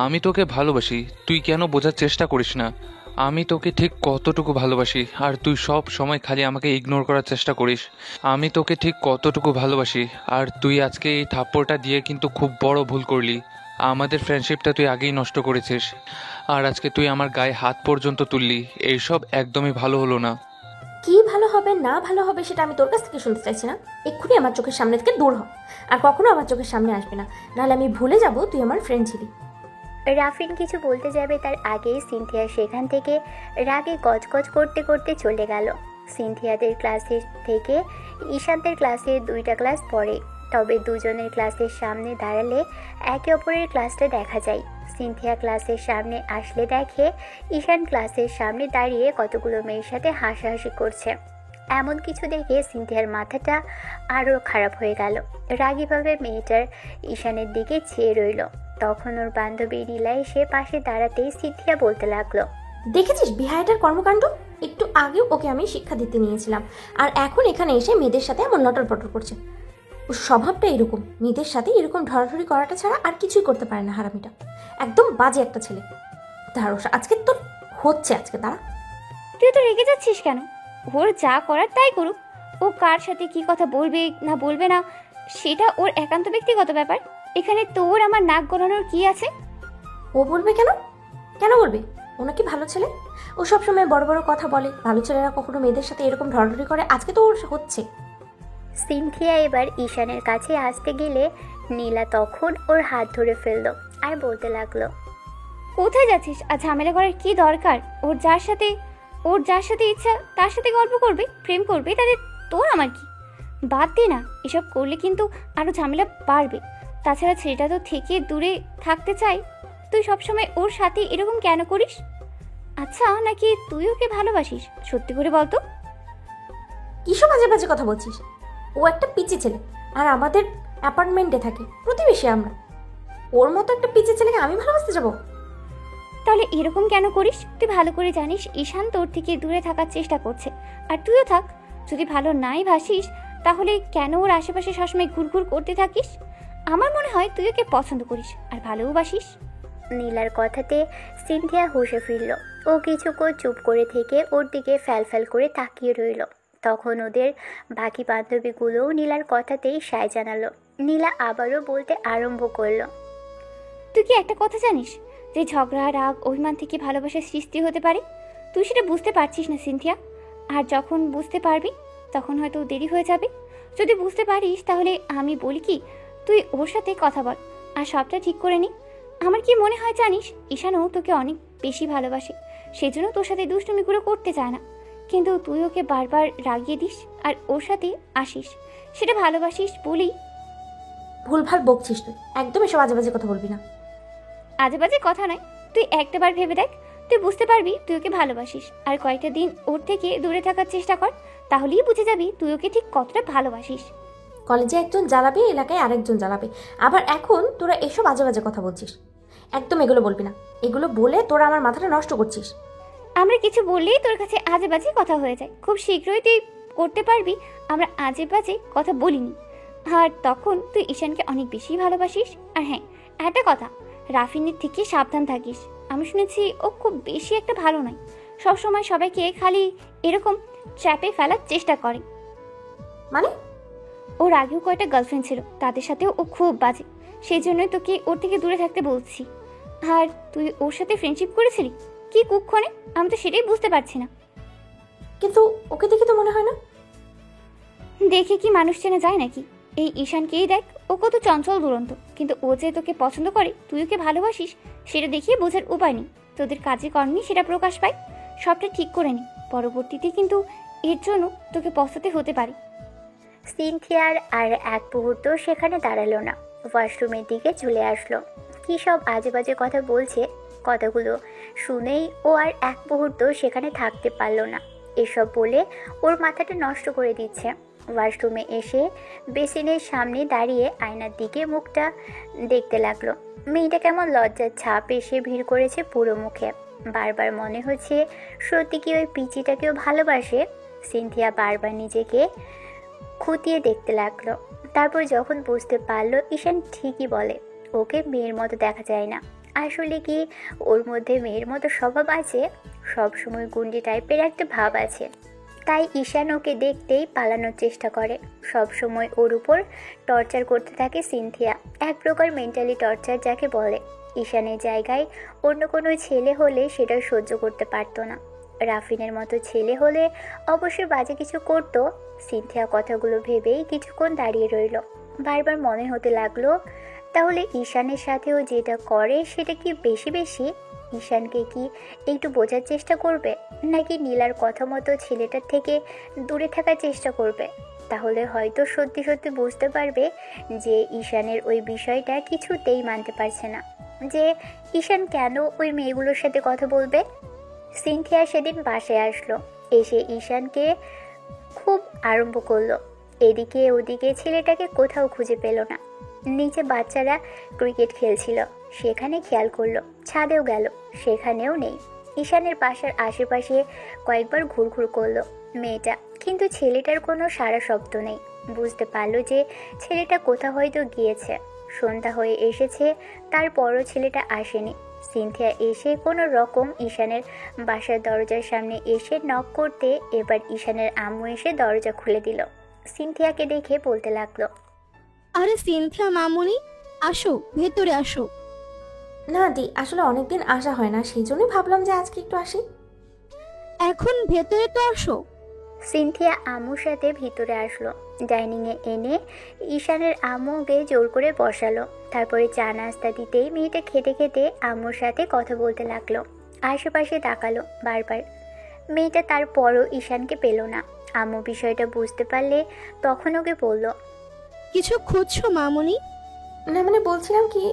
আমি তোকে ভালোবাসি, তুই কেন বোঝার চেষ্টা করিস না? আমি তোকে ঠিক কতটুকু ভালোবাসি আর তুই সব সময় খালি আমাকে ইগনোর করার চেষ্টা করিস। আমি তোকে ঠিক কতটুকু ভালোবাসি আর তুই আজকে এই থাপ্পড়টা দিয়ে কিন্তু খুব বড় ভুল করলি। আমাদের ফ্রেন্ডশিপটা তুই আগেই নষ্ট করেছিস আর আজকে তুই আমার গায়ে হাত পর্যন্ত তুললি। এইসব একদমই ভালো হলো না। কি ভালো হবে না ভালো হবে সেটা আমি তোর কাছ থেকে শুনতে চাইছি না। এক্ষুনি আমার চোখের সামনে থেকে দূর হ, আর কখনো আমার চোখের সামনে আসবে না, নাহলে আমি ভুলে যাব তুই আমার ফ্রেন্ড ছিলি। রাফিন কিছু বলতে যাবে তার আগেই সিনথিয়া সেখান থেকে রাগে গজগজ করতে করতে চলে গেল। সিনথিয়াদের ক্লাসে থেকে ঈশানদের ক্লাসে 2টা ক্লাস পড়ে, তবে দুজনের ক্লাসের সামনে দাঁড়ালে একে অপরের ক্লাসটা দেখা যায়। সিনথিয়া ক্লাসের সামনে আসলে দেখে ঈশান ক্লাসের সামনে দাঁড়িয়ে কতগুলো মেয়ের সাথে হাসাহাসি করছে। এমন কিছু দেখে সিনথিয়ার মাথাটা আরও খারাপ হয়ে গেল। রাগীভাবে মেয়েটার ঈশানের দিকে চেয়ে রইল। তখন ওর বান্ধবী নীলা এসে পাশে দাঁড়াতেই সিনথিয়া বলতে লাগলো, দেখেছিস বিহাইটার কর্মকাণ্ড? একটু আগেও ওকে আমি শিক্ষা দিতে নিয়েছিলাম, আর এখন এখানে এসে মেয়েদের সাথে এমন লটর পটর করছে। ওর স্বভাবটা এরকম, মেয়েদের সাথে এরকম ধরাধরি করাটা ছাড়া আর কিছুই করতে পারে না হারামিটা। একদম বাজে একটা ছেলে। দাঁড়ো, আজকে তোর হচ্ছে, আজকে দাঁড়া। তুই তো রেগে যাচ্ছিস কেন? ওর যা করার তাই করুক। ও কার সাথে কি কথা বলবে না বলবে না সেটা ওর একান্ত ব্যক্তিগত ব্যাপার। এখানে তোর আমার নাক গলানোর কি আছে? ও বলবে কেন? কেন বলবে? ও নাকি ভালো ছেলে? ও সবসময় বড় বড় কথা বলে, ভালো ছেলেরা কখনো মেয়েদের সাথে এরকম ধরাধরি করে, আজকে তো ওর হচ্ছে। সিনথিয়া এবার ঈশানের কাছে আসতে গেলে নীলা তখন ওর হাত ধরে ফেলল আর বলতে লাগলো, কোথায় যাচ্ছিস? আর ঝামেলা করার কি দরকার? ওর যার সাথে ইচ্ছা তার সাথে গল্প করবে, প্রেম করবে, তাদের তোর আমার কি? বাদ দে না, এসব করলে কিন্তু আরো ঝামেলা বাড়বে। তাছাড়া ছেলেটা তো থেকে দূরে থাকতে চাই, তুই সবসময় ওর সাথে এরকম কেন করিস? আচ্ছা, নাকি তুই ওকে ভালোবাসিস? সত্যি করে বলতো। কিসব বাজে বাজে কথা বলছিস? ও একটা পিচি ছেলে, আর আমাদের অ্যাপার্টমেন্টে থাকে, প্রতিবেশী আমরা। ওর মতো একটা পিচি ছেলেকে আমি ভালোবাসতে যাবো? তাহলে এরকম কেন করিস? তুই ভালো করে জানিস ঈশান তোর থেকে দূরে থাকার চেষ্টা করছে, আর তুইও থাক। যদি ভালো নাই বাসিস তাহলে কেন ওর আশেপাশে সবসময় ঘুরঘুর করতে থাকিস? আমার মনে হয় তুই ওকে পছন্দ করিস আর ভালোবাসিস। নীলার কথাতে সিনথিয়া হুঁশে ফিরল। ও কিছুক্ষণ চুপ করে থেকে ওর দিকে ফ্যাল করে তাকিয়ে রইল। তখন ওদের বাকি বান্ধবীগুলোও নীলার কথাতেই সায় জানালো। নীলা আবারও বলতে আরম্ভ করলো, তুই কি একটা কথা জানিস যে ঝগড়া, রাগ, অভিমান থেকে ভালোবাসার সৃষ্টি হতে পারে? তুই সেটা বুঝতে পারছিস না সিনথিয়া, আর যখন বুঝতে পারবি তখন হয়তো দেরি হয়ে যাবে। যদি বুঝতে পারিস তাহলে আমি বলি কি, তুই ওর সাথে কথা বল আর সবটা ঠিক করে নি। আমার কি মনে হয় জানিস, ঈশানও তোকে অনেক বেশি ভালোবাসে, সেজন্য তোর সাথে দুষ্টুমিগুলো করতে চায় না। কিন্তু তুই ওকে বারবার রাগিয়ে দিস আর ওর সাথে আসিস, সেটা ভালোবাসিস বলেই। ভুলভাল বকছিস তুই, একদম এসব আজে বাজে কথা বলবি না। আজে বাজে কথা নয়, তুই একটাবার ভেবে দেখ, তুই বুঝতে পারবি তুই ওকে ভালোবাসিস। আর কয়েকটা দিন ওর থেকে দূরে থাকার চেষ্টা কর, তাহলেই বুঝে যাবি তুই ওকে ঠিক কতটা ভালোবাসিস। কলেজে একজন জ্বালাবে, এলাকায় আরেকজন জ্বালাবে, আবার এখন তোরা এসব আজে বাজে কথা বলছিস। একদম এগুলো বলবি না, এগুলো বলে তোরা আমার মাথাটা নষ্ট করছিস। আমরা কিছু বললেই তোর কাছে আজে বাজে কথা হয়ে যায়। খুব শীঘ্রই তুই করতে পারবি আমরা আজে বাজে কথা বলিনি, আর তখন তুই ঈশানকে অনেক বেশি ভালোবাসিস। আর হ্যাঁ, একটা কথা, রাফিনের থেকে সাবধান থাকিস। আমি শুনেছি ও খুব বেশি একটা ভালো নয়, সবসময় সবাইকে খালি এরকম ট্র্যাপে ফেলার চেষ্টা করে। মানে? ওর আগেও কয়টা গার্লফ্রেন্ড ছিল, তাদের সাথেও ও খুব বাজে, সেই জন্যই তোকে ওর থেকে দূরে থাকতে বলছি। আর তুই ওর সাথে ফ্রেন্ডশিপ করেছিলি কি কুক্ষণে? আমি তো সেটাই বুঝতে পারছি না। কিন্তু ওকে দেখে তো মনে হয় না। দেখে কি মানুষ চেনা যায় নাকি? এই ঈশানকেই দেখ, ও কত চঞ্চল দুরন্ত, কিন্তু ও যে তোকে পছন্দ করে, তুই ওকে ভালোবাসিস, সেটা দেখিয়ে বোঝার উপায় নেই। তোদের কাজে কর্মে সেটা প্রকাশ পায়। সবটা ঠিক করে নি, পরবর্তীতে কিন্তু এর জন্য তোকে পস্তাতে হতে পারে। সিনথিয়ার আর এক মুহূর্ত সেখানে দাঁড়ালো না, ওয়াশরুমের দিকে চলে আসলো। কী সব আজে বাজে কথা বলছে, কথাগুলো শুনেই ও আর এক মুহূর্ত সেখানে থাকতে পারলো না। এসব বলে ওর মাথাটা নষ্ট করে দিচ্ছে। ওয়াশরুমে এসে বেসিনের সামনে দাঁড়িয়ে আয়নার দিকে মুখটা দেখতে লাগলো। মেয়েটা কেমন লজ্জার ছাপ এসে ভিড় করেছে পুরো মুখে। বারবার মনে হচ্ছে সত্যি কি ওই পিচিটাকেও ভালোবাসে। সিনথিয়া বারবার নিজেকে খুঁটিয়ে দেখতে লাগলো। তারপর যখন বুঝতে পারলো ঈশান ঠিকই বলে, ওকে মেয়ের মতো দেখা যায় না। আসলে কি ওর মধ্যে মেয়ের মতো স্বভাব আছে? সবসময় গুন্ডি টাইপের একটা ভাব আছে, তাই ঈশান ওকে দেখতেই পালানোর চেষ্টা করে। সবসময় ওর উপর টর্চার করতে থাকে সিনথিয়া, এক প্রকার মেন্টালি টর্চার যাকে বলে। ঈশানের জায়গায় অন্য কোনো ছেলে হলে সেটা সহ্য করতে পারতো না। রাফিনের মতো ছেলে হলে অবশ্যই বাজে কিছু করত। সিনথিয়া কথাগুলো ভেবেই কিছুক্ষণ দাঁড়িয়ে রইল। বারবার মনে হতে লাগলো, তাহলে ঈশানের সাথেও যেটা করে সেটা কি বেশি বেশি? ঈশানকে কি একটু বোঝার চেষ্টা করবে, নাকি নীলার কথা মতো ছেলেটার থেকে দূরে থাকার চেষ্টা করবে? তাহলে হয়তো সত্যি সত্যি বুঝতে পারবে যে ঈশানের ওই বিষয়টা কিছুতেই মানতে পারছে না, যে ঈশান কেন ওই মেয়েগুলোর সাথে কথা বলবে। সিনথিয়া সেদিন বাসায় আসলো, এসে ঈশানকে খুব আরম্ভ করলো। এদিকে ওদিকে ছেলেটাকে কোথাও খুঁজে পেল না। নিচে বাচ্চারা ক্রিকেট খেলছিল, সেখানে খেয়াল করলো। ছাদেও গেল, সেখানেও নেই। ঈশানের বাসার আশেপাশে কয়েকবার ঘুরঘুর করলো মেয়েটা, কিন্তু ছেলেটার কোনো সাড়া শব্দ নেই। বুঝতে পারলো যে ছেলেটা কোথাও হয়তো গিয়েছে। সন্ধ্যা হয়ে এসেছে, তারপরও ছেলেটা আসেনি। সিনথিয়া এসে কোনো রকম ঈশানের বাসার দরজার সামনে এসে নক করতে এবার ঈশানের আম্মু এসে দরজা খুলে দিল। সিনথিয়াকে দেখে বলতে লাগলো, আরে সিনথিয়া মামুনি, আসো ভেতরে আসো। না দি, আসলে অনেকদিন আসা হয় না, সেই জন্যই ভাবলাম যে আজকে একটু আসি। এখন ভেতরে তো আসো। সিনথিয়া আম্মুর সাথে ভিতরে আসলো। ডাইনিংয়ে এনে ঈশানের আম্মুকে জোর করে বসালো। তারপরে চা নাস্তা দিতেই মেয়েটা খেতে খেতে আম্মুর সাথে কথা বলতে লাগলো। আশেপাশে তাকালো বারবার, মেয়েটা তারপরও ঈশানকে পেল না। আম্মু বিষয়টা বুঝতে পারলে তখন ওকে বলল, কিছু খুঁজছো মামুনি? না মানে বলছিলাম কি,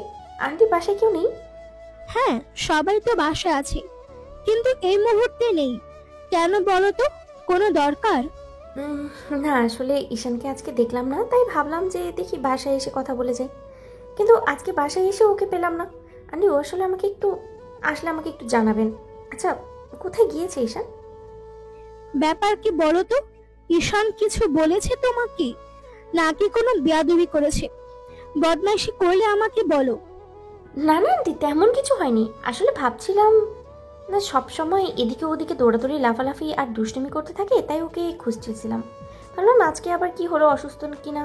আন্টি বাসায় কেউ নেই? হ্যাঁ, সবাই তো বাসায় আছে, কিন্তু এই মুহূর্তে নেই। কেন বলো তো, কোনো দরকার? না আসলে ঈশানকে আজকে দেখলাম না, তাই ভাবলাম যে দেখি বাসায় এসে কথা বলে যাই। কিন্তু আজকে বাসায় এসে ওকে পেলাম না। আন্টি ও আসলে আসলে আমাকে একটু জানাবেন। আচ্ছা, কোথায় গিয়েছে ঈশান? ব্যাপার কি বলো তো? ঈশান কিছু বলেছে তোমাকে, নাকি কোনো বেয়াদবি করেছে? বদমাইশি করলে আমাকে বলো। না না আন্টি, তেমন কিছু হয়নি। আসলে ভাবছিলাম, না সবসময় এদিকে ওদিকে দৌড়াদৌড়ি লাফালাফি আর দুষ্টুমি করতে থাকে, তাই ওকে খুঁজতেছিলাম। ভাবলাম আজকে আবার কি হলো, অসুস্থ কিনা।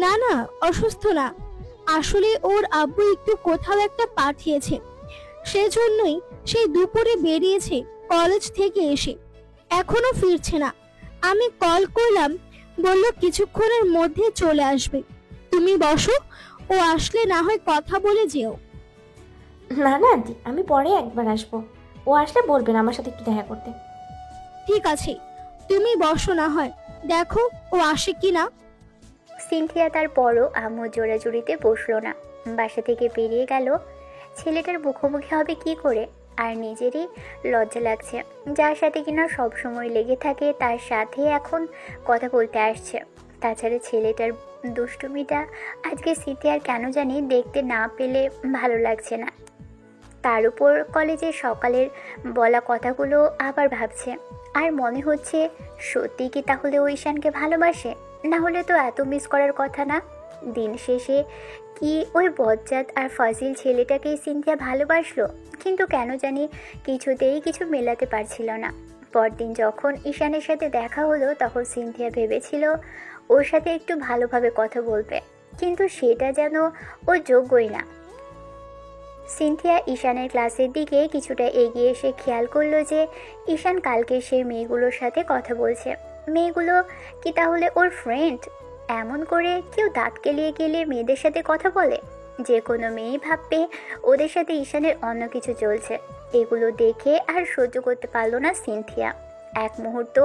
না না, অসুস্থ না। আসলে ওর আব্বু একটু কোথাও একটা পাঠিয়েছে, সেজন্যই সেই দুপুরে বেরিয়েছে কলেজ থেকে এসে, এখনো ফিরছে না। আমি কল করলাম, বলল কিছুক্ষণের মধ্যে চলে আসবে। তুমি বসো, ও আসলে না হয় কথা বলে যেও। না না আন্টি, আমি পরে একবার আসবো। ও আসলে বলবেন আমার সাথে একটু দেখা করতে। ঠিক আছে, তুমি বসো, না হয় দেখো ও আসে কিনা। সিনথিয়া তারপরও আম্মু জোড়াজুড়িতে বসলো না, বাসা থেকে বেরিয়ে গেল। ছেলেটার মুখোমুখি হবে কি করে? আর নিজেরই লজ্জা লাগছে, যার সাথে কিনা সবসময় লেগে থাকে তার সাথে এখন কথা বলতে আসছে। তাছাড়া ছেলেটার দুষ্টুমিটা আজকে সিনথিয়ার কেন জানি দেখতে না পেলে ভালো লাগছে না। তার উপর কলেজের সকালের বলা কথাগুলো আবার ভাবছে, আর মনে হচ্ছে সত্যি কি তাহলে ওই ঈশানকে ভালোবাসে? না হলে তো এত মিস করার কথা না। দিন শেষে কি ওই বজ্জাত আর ফাজিল ছেলেটাকেই সিনথিয়া ভালোবাসলো? কিন্তু কেন জানি কিছুতেই কিছু মেলাতে পারছিল না। পরদিন যখন ঈশানের সাথে দেখা হলো, তখন সিনথিয়া ভেবেছিল ওর সাথে একটু ভালোভাবে কথা বলবে, কিন্তু সেটা যেন ও যোগ্যই না। সিনথিয়া ঈশানের ক্লাসের দিকে কিছুটা এগিয়ে এসে খেয়াল করলো যে ঈশান কালকে সেই মেয়েগুলোর সাথে কথা বলছে। মেয়েগুলো কি তাহলে ওর ফ্রেন্ড? এমন করে কেউ দাঁত কেলিয়ে কেলিয়ে মেয়েদের সাথে কথা বলে? যে কোনো মেয়ে ভাববে ওদের সাথে ঈশানের অন্য কিছু চলছে। এগুলো দেখে আর সহ্য করতে পারলো না সিনথিয়া। এক মুহূর্ত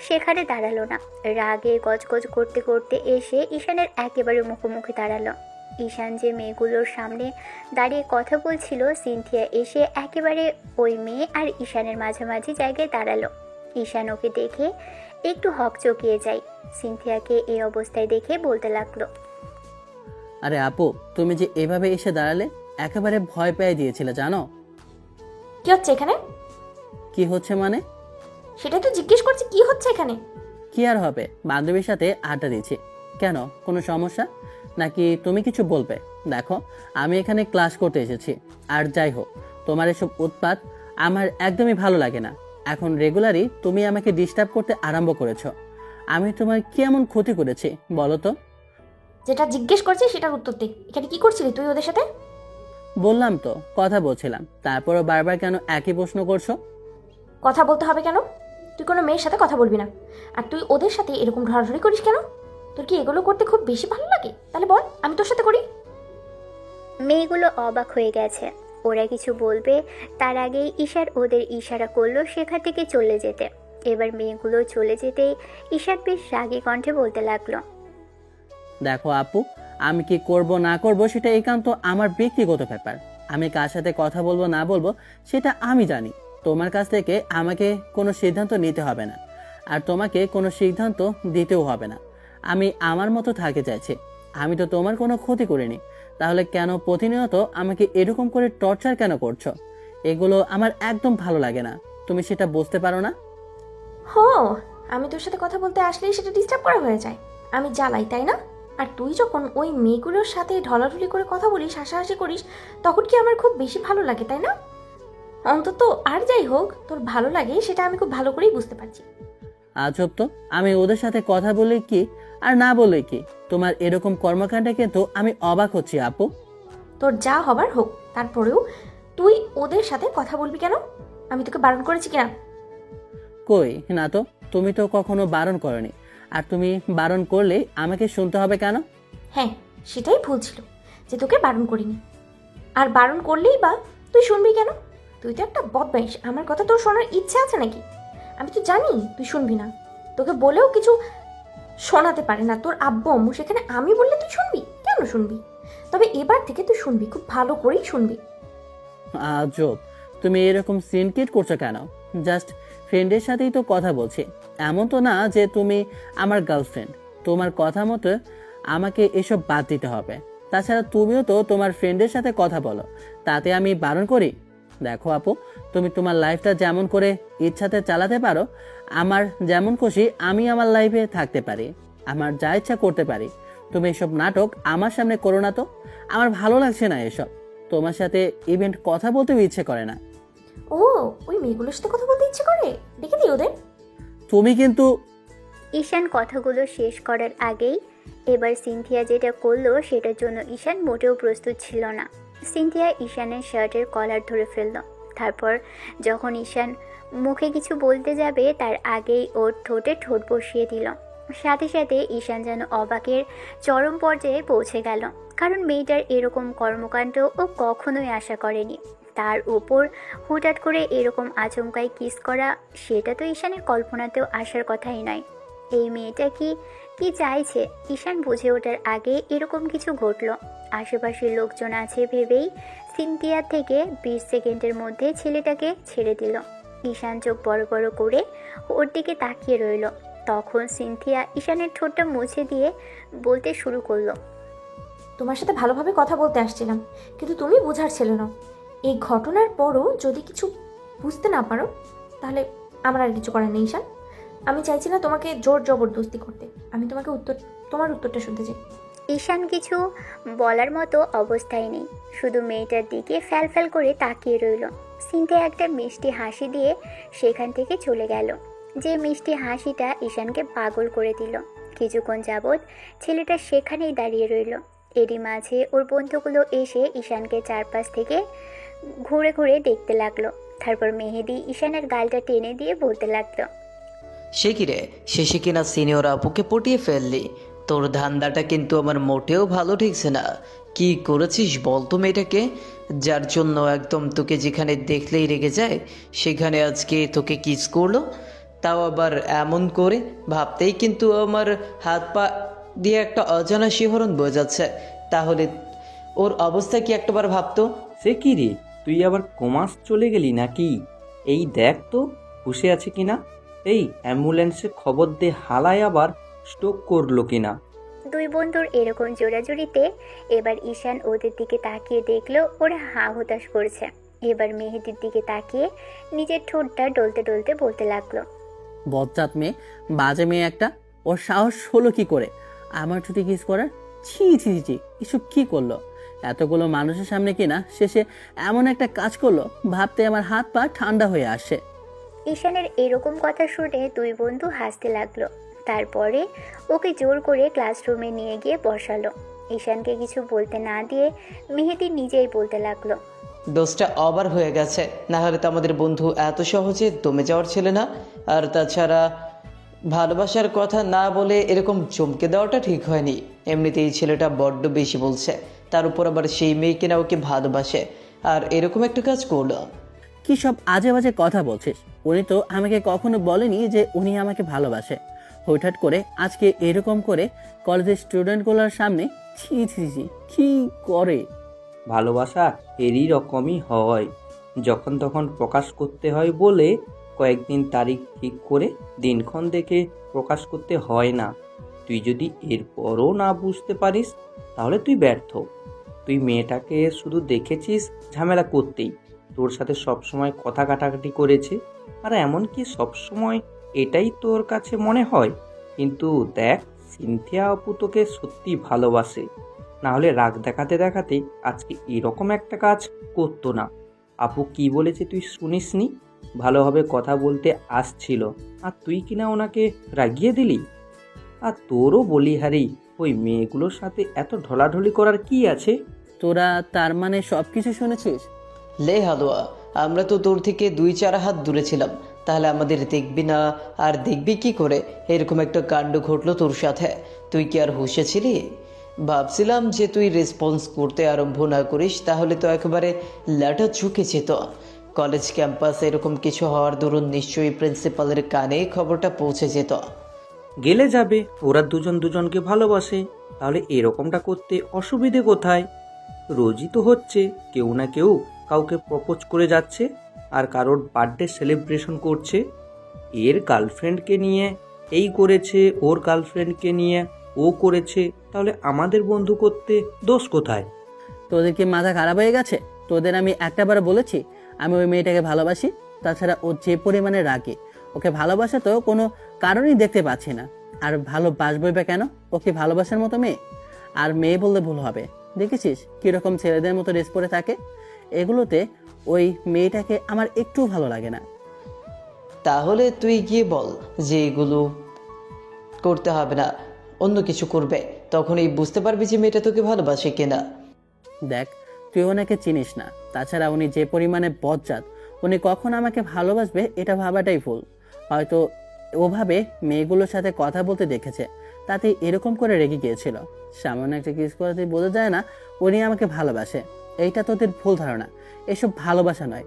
সেখানে দাঁড়ালো না, রাগে গজগজ করতে করতে এসে ঈশানের একেবারে মুখোমুখি দাঁড়ালো। ঈশান যে মেয়েগুলোর সামনে দাঁড়িয়ে কথা বলছিল, সিনথিয়া এসে একেবারে ওই মেয়ে আর ঈশানের মাঝামাঝি জায়গায় দাঁড়ালো। ঈশান ওকে দেখে একটু হকচকিয়ে যায়। সিনথিয়াকে এই অবস্থায় দেখে বলতে লাগলো, আরে আপু, তুমি যে এভাবে এসে দাঁড়ালে, একেবারে ভয় পেয়ে দিয়েছিলে জানো। কি হচ্ছে এখানে? কি হচ্ছে মানে? সেটা তো জিজ্ঞেস করছি, কি হচ্ছে এখানে? কি আর হবে, বান্ধবীর সাথে আড্ডা দিচ্ছি। কেন, কোনো সমস্যা নাকি? তুমি কিছু বলবে? দেখো, আমি এখানে ক্লাস করতে এসেছি। আর যাই হোক, তোমার এসব উৎপাত আমার একদমই ভালো লাগে না। এখন রেগুলারই তুমি আমাকে ডিস্টার্ব করতে আরম্ভ করেছো। আমি তোমার কি এমন ক্ষতি করেছি বলো তো? যেটা জিজ্ঞেস করছিস সেটার উত্তর দে। এখানে কি করছিলি তুই ওদের সাথে? বললাম তো কথা বলছিলাম, তারপরও বারবার কেন একই প্রশ্ন করছো? কথা বলতে হবে কেন? তুই কোনো মেয়ের সাথে কথা বলবি না, আর তুই ওদের সাথে এরকম ধরাধরি করিস কেন? তোর কি এগুলো করতে খুব বেশি ভালো লাগে? তাহলে বল, আমি তোর সাথে করি। মেয়েগুলো অবাক হয়ে গেছে। ওরা কিছু বলবে তার আগেই ঈশান ওদের ইশারা করলো সেখান থেকে চলে যেতে। এবার মেয়েগুলো চলে যেতেই ঈশান বেশ রাগী কণ্ঠে বলতে লাগলো, দেখো আপু, আমি কি করব না করব সেটা একান্ত আমার ব্যক্তিগত ব্যাপার। আমি কার সাথে কথা বলবো না বলবো সেটা আমি জানি। তোমার কাছ থেকে আমাকে কোনো সিদ্ধান্ত নিতে হবে না, আর তোমাকে কোনো সিদ্ধান্ত দিতেও হবে না। আমি আমার মতো থাকতে চাইছি। আমি তো তোমার কোনো ক্ষতি করিনি, তাহলে কেন প্রতিনিয়ত আমাকে এরকম করে টর্চার কেন করছো? এগুলো আমার একদম ভালো লাগে না। তুমি সেটা বুঝতে পারো না? হো, আমি তোর সাথে কথা বলতে আসলেই সেটা ডিস্টার্ব করা হয়ে যায়। আমি জ্বালাই, তাই না? আর তুই যখন ওই মেয়েগুলোর সাথে ঢলাঢলি করে কথা বলিস, হাসাহাসি করিস, তখন কি আমার খুব বেশি ভালো লাগে, তাই না? অন্তত আর যাই হোক, তোর ভালো লাগে সেটা আমি খুব ভালো করেই বুঝতে পারছি। আজব তো, আমি ওদের সাথে কথা বলে কি আর না বলে কি, তোমার এরকম কর্মকাণ্ডে কিন্তু আমি অবাক হচ্ছি আপু। তোর যা হবার হোক, তারপরেও তুই ওদের সাথে কথা বলবি কেন? আমি তোকে বারণ করেছি কিনা? কই না তো, তুমি তো কখনো বারণ করনি। আর তুমি বারণ করলে আমাকে শুনতে হবে কেন? হ্যাঁ, সেটাই ভুল ছিল যে তোকে বারণ করিনি। আর বারণ করলেই বা তুই শুনবি কেন? তুই তো একটা বদমাইশ। আমার কথা তোর শোনার ইচ্ছে আছে নাকি? আমি তো জানি তুই শুনবি না। তোকে বলেও কিছু শোনাতে পারে না তোর আব্বু আম্মু, সেখানে আমি বললে তুই শুনবি? কেন শুনবি? তবে এবার থেকে তুই শুনবি, খুব ভালো করেই শুনবি। আজব, তুমি এরকম সিনক্রিয়েট করছো কেন? জাস্ট ফ্রেন্ডের সাথেই তো কথা বলছি। এমন তো না যে তুমি আমার গার্লফ্রেন্ড। তোমার কথা মতো আমাকে এসব বাদ দিতে হবে। তাছাড়া তুমিও তো তোমার ফ্রেন্ডের সাথে কথা বলো, তাতে আমি বারণ করি? দেখো আপু, তুমি তোমার লাইফটা যেমন করে ইচ্ছাতে চালাতে পারো, আমার যেমন খুশি আমি আমার লাইফে থাকতে পারি, আমার যা ইচ্ছা করতে পারি। তুমি এসব নাটক আমার সামনে করো না তো। আমার ভালো লাগছে না এসব। তোমার সাথে ইভেন্ট কথা বলতেও ইচ্ছে করে না। ও, ওই মেয়েগুলোর সাথে কথা বলতে ইচ্ছে করে? দেখে দিই ওদের। তুমি কিন্তু ঈশান কথাগুলো শেষ করার আগেই এবার সিনথিয়া যেটা করলো সেটার জন্য ঈশান মোটেও প্রস্তুত ছিল না। সিনথিয়া ঈশানের শার্টের কলার ধরে ফেলল। তারপর যখন ঈশান মুখে কিছু বলতে যাবে তার আগেই ওর ঠোঁটে ঠোঁট বসিয়ে দিল। সাথে সাথে ঈশান যেন অবাকের চরম পর্যায়ে পৌঁছে গেল, কারণ মেয়েটার এরকম কর্মকাণ্ড ও কখনোই আশা করেনি। তার উপর হুটহাট করে এরকম আচমকাই কিস করা, সেটা তো ঈশানের কল্পনাতেও আসার কথাই নয়। এই মেয়েটা কি চাইছে ঈশান বুঝে ওঠার আগে এরকম কিছু ঘটল। আশেপাশের লোকজন আছে ভেবেই সিনথিয়া থেকে 20 সেকেন্ডের মধ্যে ছেলেটাকে ছেড়ে দিল। ঈশান চোখ বড় বড় করে ওর দিকে তাকিয়ে রইল। তখন সিনথিয়া ঈশানের ঠোঁটটা মুছে দিয়ে বলতে শুরু করলো, তোমার সাথে ভালোভাবে কথা বলতে আসছিলাম, কিন্তু তুমি বোঝার ছিল না। এই ঘটনার পরও যদি কিছু বুঝতে না পারো, তাহলে আমার আর কিছু করার নেই ঈশান। আমি চাইছি না তোমাকে জোর জবরদস্তি করতে। আমি তোমার উত্তরটা শুনতে চাই। ঈশান কিছু বলার মতো অবস্থায় নেই, শুধু মেয়েটার দিকে ফ্যাল করে তাকিয়ে রইল। সিনথিয়া একটা মিষ্টি হাসি দিয়ে সেখান থেকে চলে গেল, যে মিষ্টি হাসিটা ঈশানকে পাগল করে দিল। কিছুক্ষণ যাবৎ ছেলেটা সেখানেই দাঁড়িয়ে রইল। এরই মাঝে ওর বন্ধুগুলো এসে ঈশানকে চারপাশ থেকে ঘুরে ঘুরে দেখতে লাগলো। তারপর মেহেদি ঈশানের গালটা টেনে দিয়ে বলতে লাগলো, সে কি রে, শেষে কিনা সিনিয়র আপুকে পটিয়ে ফেললি? তোর ধান্দাটা কিন্তু আমার মোটেও ভালো ঠেকছে না। কি করেছিস বলতো মেয়েটাকে, যার জন্য একদম তোকে যেখানে দেখলেই রেগে যায় সেখানে আজকে তোকে কিস করলো, তাও আবার এমন করে? ভাবতেই কিন্তু আমার হাত পা দিয়ে একটা অজানা শিহরণ বয়ে যাচ্ছে। তাহলে ওর অবস্থা কি একটাবার ভাবতো? সে কি রে, তুই আবার কোমাস চলে গেলি নাকি? এই দেখ তো হুঁশে আছে কিনা। এই অ্যাম্বুলেন্সে খবর দে, হালায় আবার স্ট্রোক করলো কিনা। দুই বন্ধুর এরকম জোড়াজুড়িতে এবার ঈশান ওদের দিকে তাকিয়ে দেখলো ওরা হা হুতাশ করছে। এবার মেহেদির দিকে তাকিয়ে নিজের ঠোঁটটা ডলতে ডলতে বলতে লাগলো, বজ্জাত মেয়ে, বাজে মেয়ে একটা। ওর সাহস হলো কি করে আমার ছুটি কিস করার? ছি ছি ছি, এসব কি করলো? এতগুলো মানুষের সামনে কিনা শেষে এমন একটা কাজ করলো, ভাবতে আমার হাত পা ঠান্ডা হয়ে আসে। ঈশানের এরকম কথা শুনে দুই বন্ধু হাসতে লাগলো। তারপরে ওকে জোর করে ক্লাসরুমে নিয়ে গিয়ে বসালো। ঈশানকে কিছু বলতে না দিয়ে মেহেদি নিজেই বলতে লাগলো, দোষটা ওভার হয়ে গেছে, না হলে তো আমাদের বন্ধু এত সহজে দমে যাওয়ার ছিল না। আর তাছাড়া ভালোবাসার কথা না বলে এরকম চমকে দেওয়াটা ঠিক হয়নি। এমনিতেই ছেলেটা বড্ড বেশি বলছে, তার উপর আবার সেই মেয়ে কিনা ওকে ভালোবাসে আর এরকম একটা কাজ করলো। কি সব আজে বাজে কথা বলছিস? উনি তো আমাকে কখনো বলেনি যে উনি আমাকে ভালোবাসে। হঠাৎ করে আজকে এরকম করে কলেজের স্টুডেন্টগুলোর সামনে ছি ছি ছি কি করে? ভালোবাসা এরই রকমই হয়, যখন তখন প্রকাশ করতে হয় বলে কয়েকদিন তারিখ ঠিক করে দিনক্ষণ দেখে প্রকাশ করতে হয় না। তুই যদি এরপরও না বুঝতে পারিস তাহলে তুই ব্যর্থ। তুই মেয়েটাকে শুধু দেখেছিস ঝামেলা করতেই, তোর সাথে সবসময় কথা কাটাকাটি করেছে, আর এমনকি সবসময় এটাই তোর কাছে মনে হয়। কিন্তু দেখ, সিনথিয়া আপু তোকে সত্যি ভালোবাসে, না হলে রাগ দেখাতে দেখাতে আজকে এরকম একটা কাজ করতো না। আপু কি বলেছে তুই শুনিসনি? ভালোভাবে কথা বলতে আসছিল আর তুই কিনা ওনাকে রাগিয়ে দিলি। আর তোরও বলিহারি, ওই মেয়েগুলোর সাথে এত ঢলাঢলি করার কি আছে? তোরা তার মানে সবকিছু শুনেছিস? লে হালুয়া, আমরা তো তোর থেকে 2-4 হাত দূরে ছিলাম, তাহলে আমাদের দেখবি না? আর দেখবি কি করে? এরকম একটা কাণ্ড ঘটলো তোর সাথে, তুই কি আর হুঁশে ছিলি? ভাবছিলাম যে তুই রেসপন্স করতে আরম্ভ না করিস, তাহলে তো একেবারে লাটা ঝুঁকে যেত। কলেজ ক্যাম্পাসে এরকম কিছু হওয়ার দরুন নিশ্চয়ই প্রিন্সিপালের কানে খবরটা পৌঁছে যেত। গেলে যাবে, ওরা দুজন দুজনকে ভালোবাসে, তাহলে এরকমটা করতে অসুবিধে কোথায়? রোজই তো হচ্ছে, কেউ না কেউ কাউকে প্রপোজ করে যাচ্ছে আর কারোর বার্থডে সেলিব্রেশন করছে। এর গার্লফ্রেন্ডকে নিয়ে এই করেছে, ওর গার্লফ্রেন্ডকে নিয়ে ও করেছে, তাহলে আমাদের বন্ধু করতে দোষ কোথায়? তোদের কি মাথা খারাপ হয়ে গেছে? তোদের আমি একটাবার বলেছি আমি ওই মেয়েটাকে ভালোবাসি? তাছাড়া ও যে পরিমাণে রাগে, ওকে ভালোবাসা তো কোনো কারণই দেখতে পাচ্ছি না। আর ভালোবাসবই বা কেন? ওকে ভালোবাসার মতো মেয়ে? আর মেয়ে বললে ভুল হবে, দেখেছিস কিরকম ছেলেদের মতো ড্রেস পরে থাকে? এগুলোতে ওই মেয়েটাকে আমার একটু ভালো লাগে না। তাহলে তুই গিয়ে বল যে এগুলো করতে হবে না, অন্য কিছু করবে, তখনই বুঝতে পারবি যে মেয়েটা তোকে ভালোবাসে কিনা। দেখ, তুই ওনাকে চিনিস না, তাছাড়া উনি যে পরিমাণে বজ্জাত, উনি কখন আমাকে ভালোবাসবে এটা ভাবাটাই ভুল। হয়তো ওভাবে মেয়েগুলোর সাথে কথা বলতে দেখেছে, তাতে এরকম করে রেগে গিয়েছিল। সামান্য একটা কিস করতে বোঝা যায় না উনি আমাকে ভালোবাসে। এইটা তোদের ভুল ধারণা, এসব ভালোবাসা নয়।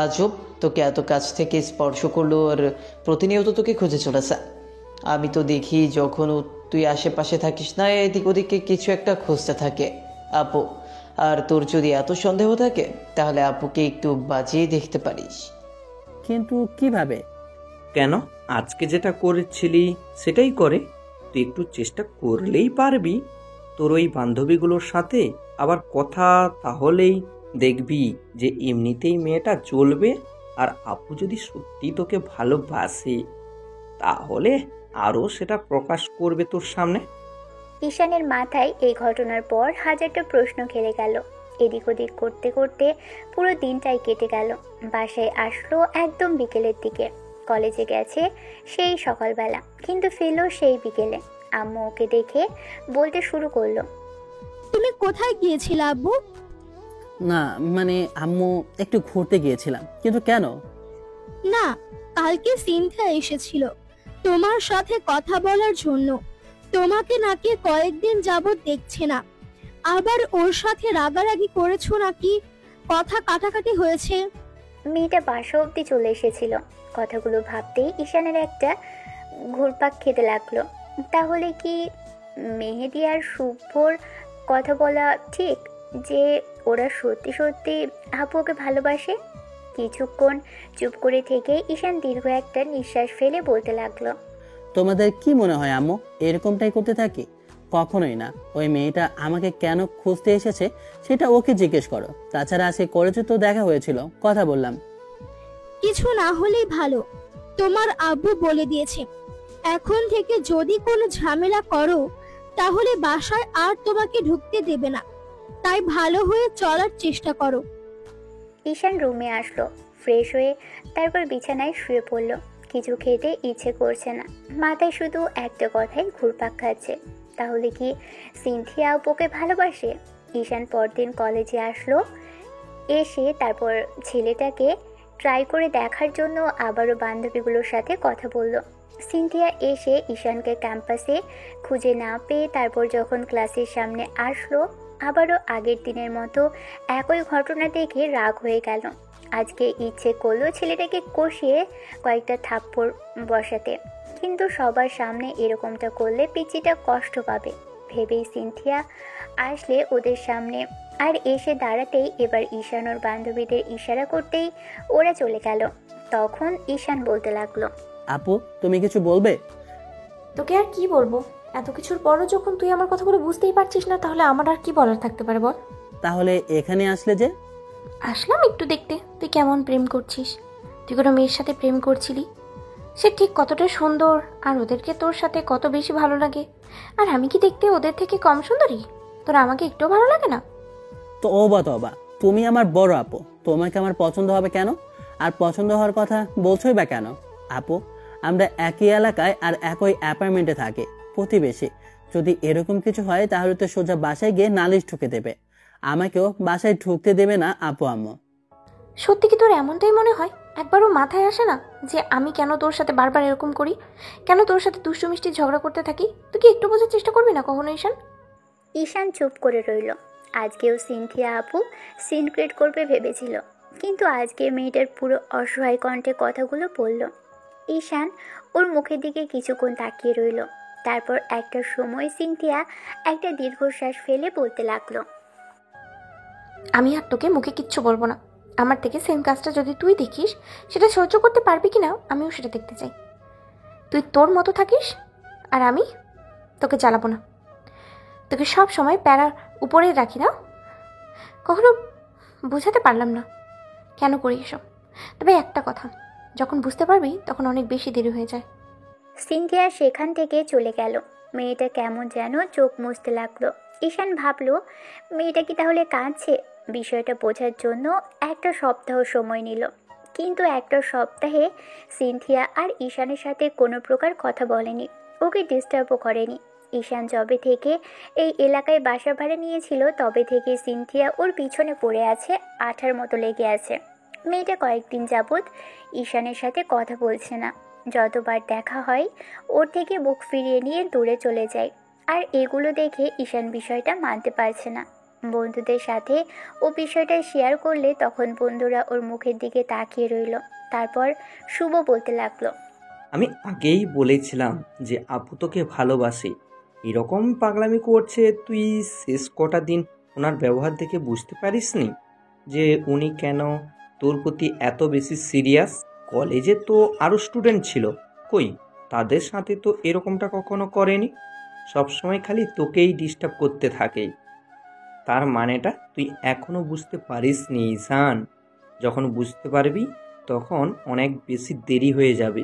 আজব, তোকে এত কাছ থেকে স্পর্শ করলো আর প্রতিনিয়ত তোকে খুঁজে চলেছে। আমি তো দেখি যখন তুই আশেপাশে থাকিস না, এদিক ওদিকে কিছু একটা খুঁজতে থাকে আপু। আর তোর যদি এত সন্দেহ থাকে তাহলে আপুকে একটু বাজিয়ে দেখতে পারিস। কিন্তু কিভাবে? কেন, আজকে যেটা করেছিলি সেটাই করে, তুই একটু চেষ্টা করলেই পারবি। তোর ওই বান্ধবীগুলোর সাথে আবার কথা, তাহলেই দেখবি যে এমনিতেই মেয়েটা জ্বলবে। আর আপু যদি সত্যি তোকে ভালোবাসে তাহলে আরও সেটা প্রকাশ করবে তোর সামনে। ঈশানের মাথায় এই ঘটনার পর হাজারটা প্রশ্ন ঘেরে গেল। এদিক ওদিক করতে করতে পুরো দিনটাই কেটে গেল। বাসায় আসলো একদম বিকেলের দিকে। কলেজে গেছে সেই সকালবেলা, কিন্তু ফেলো সেই বিকেলে। আম্মু ওকে দেখে বলতে শুরু করলো, তুমি কোথায় গিয়েছিলে আব্বু? না মানে আম্মু, একটু ঘুরতে গিয়েছিলাম। কিন্তু কেন? না, কালকে সিনথিয়া এসেছিল তোমার সাথে কথা বলার জন্য। তোমাকে নাকি কয়েকদিন যাবত দেখছে না। আবার ওর সাথে রাগারাগি করেছো নাকি? কথা কাটাকাটি হয়েছে? মেয়েটা বাসা অবধি চলে এসেছিল। কথাগুলো ভাবতেই ঈশানের একটা ঘুরপাক খেতে লাগলো। তাহলে কি মেহেদি আর শুভ্রর কথা বলা ঠিক, যে ওরা সত্যি সত্যি আপুকে ভালোবাসে? কিছুক্ষণ চুপ করে থেকে ঈশান দীর্ঘ একটা নিঃশ্বাস ফেলে বলতে লাগলো, তোমাদের কি মনে হয় আম্মু এরকমটাই করতে থাকি? কখনোই না। ওই মেয়েটা আমাকে কেন খুঁজতে এসেছে সেটা ওকে জিজ্ঞেস করো। তাছাড়া আজকে কলেজে তো দেখা হয়েছিল, কথা বললাম। কিছু না হলেই ভালো। তোমার আব্বু বলে দিয়েছে এখন থেকে যদি কোনো ঝামেলা করো তাহলে বাসায় আর তোমাকে ঢুকতে দেবে না। তাই ভালো হয়ে চলার চেষ্টা করো। ঈশান রুমে আসলো, ফ্রেশ হয়ে তারপর বিছানায় শুয়ে পড়লো। কিছু খেতে ইচ্ছে করছে না, মাথায় শুধু একটা কথাই ঘুরপাক খাচ্ছে, তাহলে কি সিনথিয়া আপুকে ভালোবাসে? ঈশান পরদিন কলেজে আসলো, এসে তারপর ছেলেটাকে ট্রাই করে দেখার জন্য আবারও বান্ধবীগুলোর সাথে কথা বলল। সিনথিয়া এসে ঈশানকে ক্যাম্পাসে খুঁজে না পেয়ে তারপর যখন ক্লাসের সামনে আসলো, আবারও আগের দিনের মতো একই ঘটনা দেখে রাগ হয়ে গেল। আজকে ইচ্ছে করলো ছেলেটাকে কষিয়ে কয়েকটা থাপ্পড় বসাতে, কিন্তু সবার সামনে এরকমটা করলে পিচিটা কষ্ট পাবে ভেবেই সিনথিয়া আসলে ওদের সামনে আর এসে দাঁড়াতেই এবার ঈশান ওর বান্ধবীদের ইশারা করতেই ওরা চলে গেল। তখন ঈশান বলতে লাগলো, আপু তুমি কিছু বলবে? তোকে আর কি বলবো, এত কিছুর পরও যখন তুই আমার কথাগুলো বুঝতেই পারছিস না, তাহলে আমার আর কি বলার থাকতে পারে বল। তাহলে এখানে আসলে যে? আসলাম একটু দেখতে তুই কেমন প্রেম করছিস। তুই কোনো মেয়ের সাথে প্রেম করছিলি, সে ঠিক কতটা সুন্দর আর ওদেরকে তোর সাথে কত বেশি ভালো লাগে। আর আমি কি দেখতে ওদের থেকে কম সুন্দরী? তোর আমাকে একটু ভালো লাগে না? তওবা, তুমি আমার বড় আপু, তোমাকে আমার পছন্দ হবে কেন? আর পছন্দ হওয়ার কথা বলছোই বা কেন? আপু আমরা একই এলাকায় আর একই অ্যাপার্টমেন্টে থাকি, প্রতিবেশী। যদি এরকম কিছু হয় তাহলে তো সোজা বাসায় গিয়ে নালিশ ঠুকে দেবে, আমাকেও বাসায় ঢুকতে দেবে না আপু আম্মু। সত্যি কি তোর এমনটাই মনে হয়? একবারও মাথায় আসে না যে আমি কেন তোর সাথে বারবার এরকম করি, কেন তোর সাথে দুষ্টু মিষ্টি ঝগড়া করতে থাকি? তুই কি একটু বোঝার চেষ্টা করবি না কখনো ঈশান? ঈশান চুপ করে রইল। আজকেও সিনথিয়া আপু সিন ক্রিয়েট করবে ভেবেছিল, কিন্তু আজকে মেয়েটার পুরো অসহায় কণ্ঠে কথাগুলো বলল। ঈশান ওর মুখের দিকে কিছুক্ষণ তাকিয়ে রইল। তারপর একটা সময় সিনথিয়া একটা দীর্ঘশ্বাস ফেলে বলতে লাগলো, আমি আর তোকে মুখে কিচ্ছু বলবো না। আমার থেকে সেম কাজটা যদি তুই দেখিস, সেটা সহ্য করতে পারবি কি না আমিও সেটা দেখতে চাই। তুই তোর মতো থাকিস আর আমি তোকে জ্বালাবো না। তোকে সব সময় প্যারার উপরেই রাখি না। কখনো বুঝাতে পারলাম না কেন করি এসব। তবে একটা কথা, যখন বুঝতে পারবি তখন অনেক বেশি দেরি হয়ে যায়। সিনথিয়া সেখান থেকে চলে গেল। মেয়েটা কেমন যেন চোখ মুছতে লাগলো। ঈশান ভাবলো মেয়েটা কি তাহলে কাঁদছে। বিষয়টা বোঝার জন্য একটা সপ্তাহ সময় নিল, কিন্তু একটা সপ্তাহে সিনথিয়া আর ঈশানের সাথে কোনো প্রকার কথা বলেনি, ওকে ডিস্টার্বও করেনি। ঈশান যবে থেকে এই এলাকায় বাসা ভাড়া নিয়েছিল তবে থেকে সিনথিয়া ওর পিছনে পড়ে আছে, আঠার মতো লেগে আছে। মেয়েটা কয়েকদিন যাবৎ ঈশানের সাথে কথা বলছে না। যতবার দেখা হয় ওর থেকে মুখ ফিরিয়ে নিয়ে দূরে চলে যায়। আর এগুলো দেখে ঈশান বিষয়টা মানতে পারছে না। বন্ধুদের সাথে ও বিষয়টা শেয়ার করলে তখন বন্ধুরা ওর মুখের দিকে তাকিয়ে রইল। তারপর শুভ বলতে লাগলো, আমি আগেই বলেছিলাম যে আপু তোকে ভালোবাসে, এরকম পাগলামি করছে। তুই শেষ কটা দিন ওনার ব্যবহার দেখে বুঝতে পারিসনি যে উনি কেন তোর প্রতি এত বেশি সিরিয়াস? কলেজে তো আরও স্টুডেন্ট ছিল, কই তাদের সাথে তো এরকমটা কখনো করেনি। সবসময় খালি তোকেই ডিস্টার্ব করতে থাকে। তার মানেটা তুই এখনো বুঝতে পারিসনি ঈশান। যখন বুঝতে পারবি তখন অনেক বেশি দেরি হয়ে যাবে।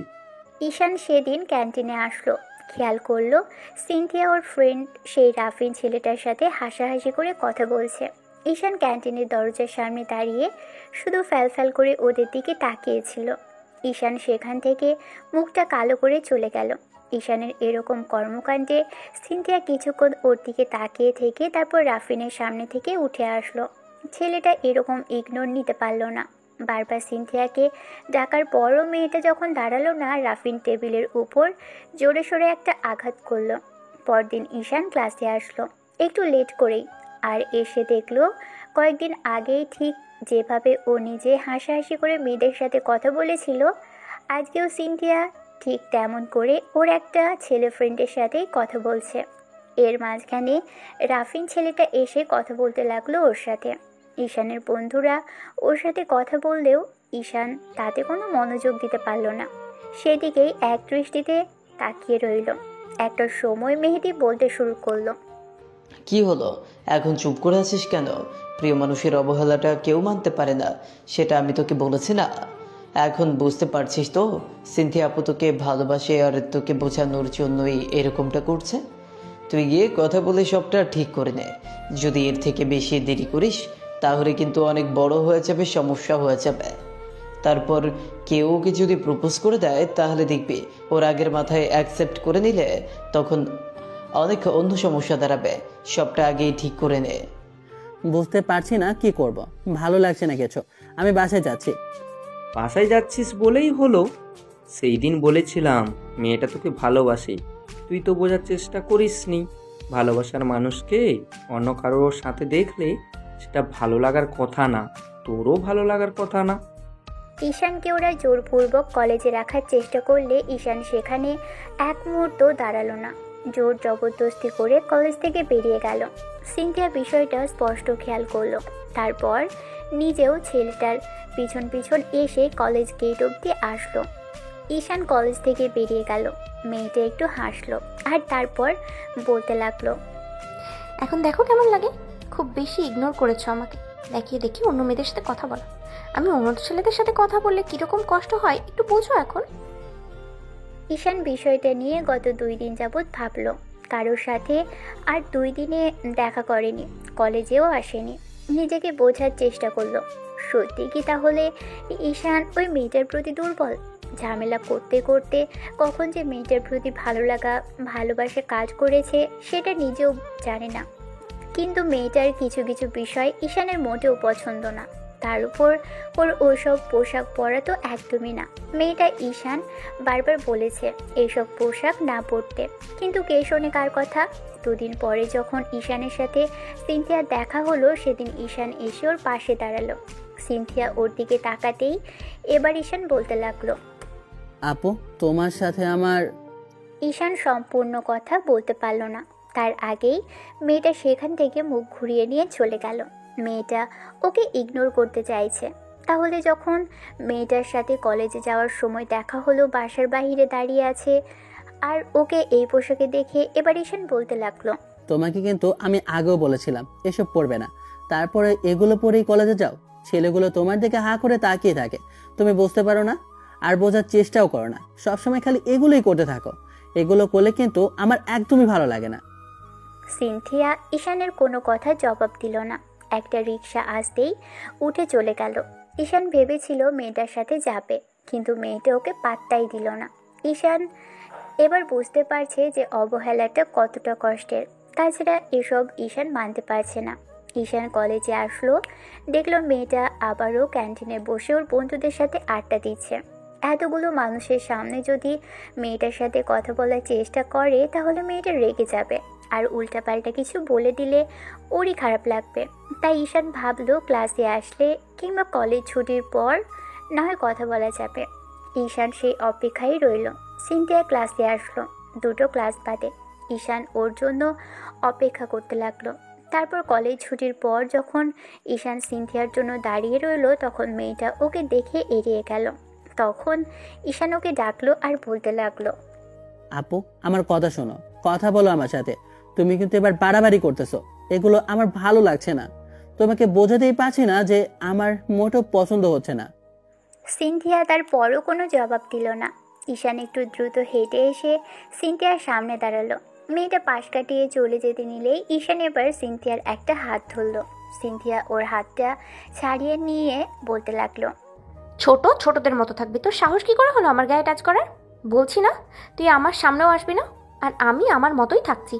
ঈশান সেদিন ক্যান্টিনে আসলো, খেয়াল করলো সিনথিয়া ওর ফ্রেন্ড সেই রাফিন ছেলেটার সাথে হাসাহাসি করে কথা বলছে। ঈশান ক্যান্টিনের দরজার সামনে দাঁড়িয়ে শুধু ফ্যালফ্যাল করে ওদের দিকে তাকিয়েছিল। ঈশান সেখান থেকে মুখটা কালো করে চলে গেল। ঈশানের এরকম কর্মকাণ্ডে সিনথিয়া কিছুক্ষণ ওর দিকে তাকিয়ে থেকে তারপর রাফিনের সামনে থেকে উঠে আসলো। ছেলেটা এরকম ইগনোর নিতে পারল না। বারবার সিনথিয়াকে ডাকার পরও মেয়েটা যখন দাঁড়ালো না, রাফিন টেবিলের উপর জোরে সোরে একটা আঘাত করলো। পরদিন ঈশান ক্লাসে আসলো একটু লেট করেই, আর এসে দেখলো কয়েকদিন আগেই ঠিক যেভাবে ও নিজে হাসাহাসি করে মেয়েদের সাথে কথা বলেছিল, আজকেও সিনথিয়া ঠিক তেমন করে ওর একটা ছেলে ফ্রেন্ডের সাথেই কথা বলছে। এর মাঝখানে রাফিন ছেলেটা এসে কথা বলতে লাগলো ওর সাথে। ঈশানের বন্ধুরা ওর সাথে কথা বললেও ঈশান তাতে কোনো মনোযোগ দিতে পারল না, সেদিকেই এক দৃষ্টিতে তাকিয়ে রইল। একটা সময় মেহেদি বলতে শুরু করলো, কি হলো, এখন চুপ করে আছিস কেন? প্রিয় মানুষের অবহেলাটা কেউ মানতে পারে না, সেটা আমি তোকে বলেছি না? এখন বুঝতে পারছিস তো সিনথিয়া আপু তোকে ভালোবাসে আর তোকে বোঝানোর জন্যই এরকমটা করছে। তুই গিয়ে কথা বলে সবটা ঠিক করে নে। যদি এর থেকে বেশি দেরি করিস তাহলে কিন্তু অনেক বড় হয়ে যাবে, সমস্যা হয়ে যাবে। তারপর কেউ ওকে যদি প্রপোজ করে দেয় তাহলে দেখবি ওর আগের মাথায় অ্যাকসেপ্ট করে নিলে তখন অনেক অন্য সমস্যা দাঁড়াবে। সবটা আগেই ঠিক করে নে। বুঝতে পারছি না কি করব, ভালো লাগছে না কিছু। আমি বাসায় যাচ্ছি। বাসায় যাচ্ছিস বলেই হলো। সেই দিন বলেছিলাম মেয়েটা তোকে ভালোবাসে, তুই তো বোঝার চেষ্টা করিসনি। ভালোবাসার মানুষকে অন্য কারোর সাথে দেখলে সেটা ভালো লাগার কথা না, তোরও ভালো লাগার কথা না। ঈশানকে ওরা জোরপূর্বক কলেজে রাখার চেষ্টা করলে ঈশান সেখানে এক মুহূর্ত দাঁড়ালো না। জোর জবরদস্তি করে কলেজ থেকে বেরিয়ে গেল। সিনথিয়া বিষয়টা স্পষ্ট খেয়াল করলো। তারপর নিজেও ছেলেটার পিছন পিছন এসে কলেজ গেট অবধি আসলো। ঈশান কলেজ থেকে বেরিয়ে গেল। মেয়েটা একটু হাসলো আর তারপর বলতে লাগলো, এখন দেখো কেমন লাগে, খুব বেশি ইগনোর করেছো আমাকে। দেখিয়ে দেখি অন্য মেয়েদের সাথে কথা বলো। আমি অন্য ছেলেদের সাথে কথা বললে কিরকম কষ্ট হয় একটু বোঝো এখন। ঈশান বিষয়টা নিয়ে গত 2 দিন যাবৎ ভাবলো। কারোর সাথে আর 2 দিনে দেখা করেনি, কলেজেও আসেনি। নিজেকে বোঝার চেষ্টা করলো, সত্যি কি তাহলে ঈশান ওই মেয়েটার প্রতি দুর্বল? ঝামেলা করতে করতে কখন যে মেয়েটার প্রতি ভালো লাগা ভালোবাসা কাজ করেছে সেটা নিজেও জানে না। কিন্তু মেয়েটার কিছু কিছু বিষয় ঈশানের মোটেও পছন্দ না। তার উপর ওর ওসব পোশাক পরা তো একদমই না। মেয়েটা ঈশান বারবার বলেছে এইসব পোশাক না পরতে, কিন্তু কে শোনে কার কথা। 2 দিন পরে যখন ঈশানের সাথে সিনথিয়ার দেখা হলো সেদিন ঈশান এসে ওর পাশে দাঁড়ালো। সিনথিয়া ওর দিকে তাকাতেই এবার ঈশান বলতে লাগলো, আপু, তোমার সাথে আমার। ঈশান সম্পূর্ণ কথা বলতে পারল না। তার আগেই মেয়েটা সেখান থেকে মুখ ঘুরিয়ে নিয়ে চলে গেল। মেয়েটা ওকে ইগনোর করতে চাইছে। তাহলে যখন মেয়েটার সাথে কলেজে যাওয়ার সময় দেখা হলো, বাসার বাইরে দাঁড়িয়ে আছে আর ওকে এই পোশাকে দেখে এবার ঈশান বলতে লাগলো, তোমাকে কিন্তু আমি আগেও বলেছিলাম এসব পড়বে না, তারপরে এগুলো পরেই কলেজে যাও। ছেলেগুলো তোমার দিকে হা করে তাকিয়ে থাকে, তুমি বুঝতে পারো না আর বোঝার চেষ্টাও করো না, সবসময় খালি এগুলোই করতে থাকো। এগুলো করলে কিন্তু আমার একদমই ভালো লাগে না। সিনথিয়া ঈশানের কোনো কথা জবাব দিল না। একটা রিক্সা আসতেই উঠে চলে গেল। ঈশান ভেবেছিল মেয়েটার সাথে যাবে, কিন্তু মেয়েটা ওকে পাত্তাই দিল না। ঈশান এবার বুঝতে পারছে যে অবহেলাটা কতটা কষ্টের। তাছাড়া এসব ঈশান মানতে পারছে না। ঈশান কলেজে আসলো, দেখলো মেয়েটা আবারও ক্যান্টিনে বসে ওর বন্ধুদের সাথে আড্ডা দিচ্ছে। এতগুলো মানুষের সামনে যদি মেয়েটার সাথে কথা বলার চেষ্টা করে তাহলে মেয়েটা রেগে যাবে, আর উল্টাপাল্টা কিছু বলে দিলে ওরই খারাপ লাগবে। তাই ঈশান ভাবলো ক্লাসে আসলে কিংবা কলেজ ছুটির পর না হয় কথা বলা যাবে। ঈশান সেই অপেক্ষায় রইল। সিনথিয়া ক্লাসে আসলো 2টো ক্লাস বাদে। ঈশান ওর জন্য অপেক্ষা করতে লাগলো। তারপর কলেজ ছুটির পর যখন ঈশান সিনথিয়ার জন্য দাঁড়িয়ে রইল তখন মেয়েটা ওকে দেখে এড়িয়ে গেল। তখন ঈশান ওকে ডাকলো আর বলতে লাগলো, আপু, আমার কথা শোনো, কথা বলো আমার সাথে। তুমি কিন্তু এবার বাড়াবাড়ি করতেছো, এগুলো আমার ভালো লাগছে না। তোমাকে বোঝাতেই পারছি না যে আমার মোটেও পছন্দ হচ্ছে না। সিনথিয়া তার পরও কোনো জবাব দিল না। ঈশান একটু দ্রুত হেঁটে এসে সিনথিয়ার সামনে দাঁড়ালো। মেয়েটা পাশ কাটিয়ে চলে যেতে নিলেই ঈশান এবার সিনথিয়ার একটা হাত ধরলো। সিনথিয়া ওর হাতটা ছাড়িয়ে নিয়ে বলতে লাগলো, ছোটদের মতো থাকবি, তোর সাহস কি করে হলো আমার গায়ে টাচ করার? বলছি না তুই আমার সামনেও আসবি না, আর আমি আমার মতোই থাকছি।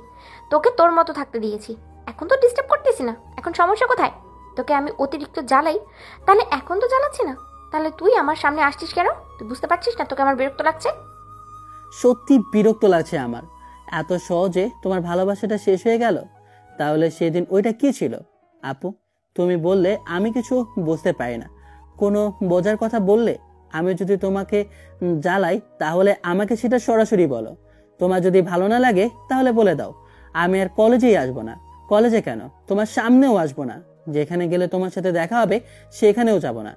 তোকে তোর মতো থাকতে দিয়েছি, এখন তো ডিস্টার্ব করতেছি না। এখন সমস্যা কোথায়? তোকে আমি অতিরিক্ত জ্বালাই, তাহলে এখন তো জ্বালাচ্ছি না, তাহলে তুই আমার সামনে আসছিস কেন? তুই বুঝতে পারছিস না তোকে আমার বিরক্ত লাগছে? সত্যি বিরক্ত লাগছে আমার। এত সহজে তোমার ভালোবাসাটা শেষ হয়ে গেল? তাহলে সেদিন ওইটা কি ছিল? আপু, তুমি বললে আমি কিছু বুঝতে পারি না, কোনো বোঝার কথা বললে। আমি যদি তোমাকে জ্বালাই তাহলে আমাকে সেটা সরাসরি বলো। তোমার যদি ভালো না লাগে তাহলে বলে দাও, আমি আর কলেজেই আসবো না। কলেজে কেন, তোমার সামনেও আসবো না। যেখানে গেলে তোমার সাথে দেখা হবে সেখানেও যাব না।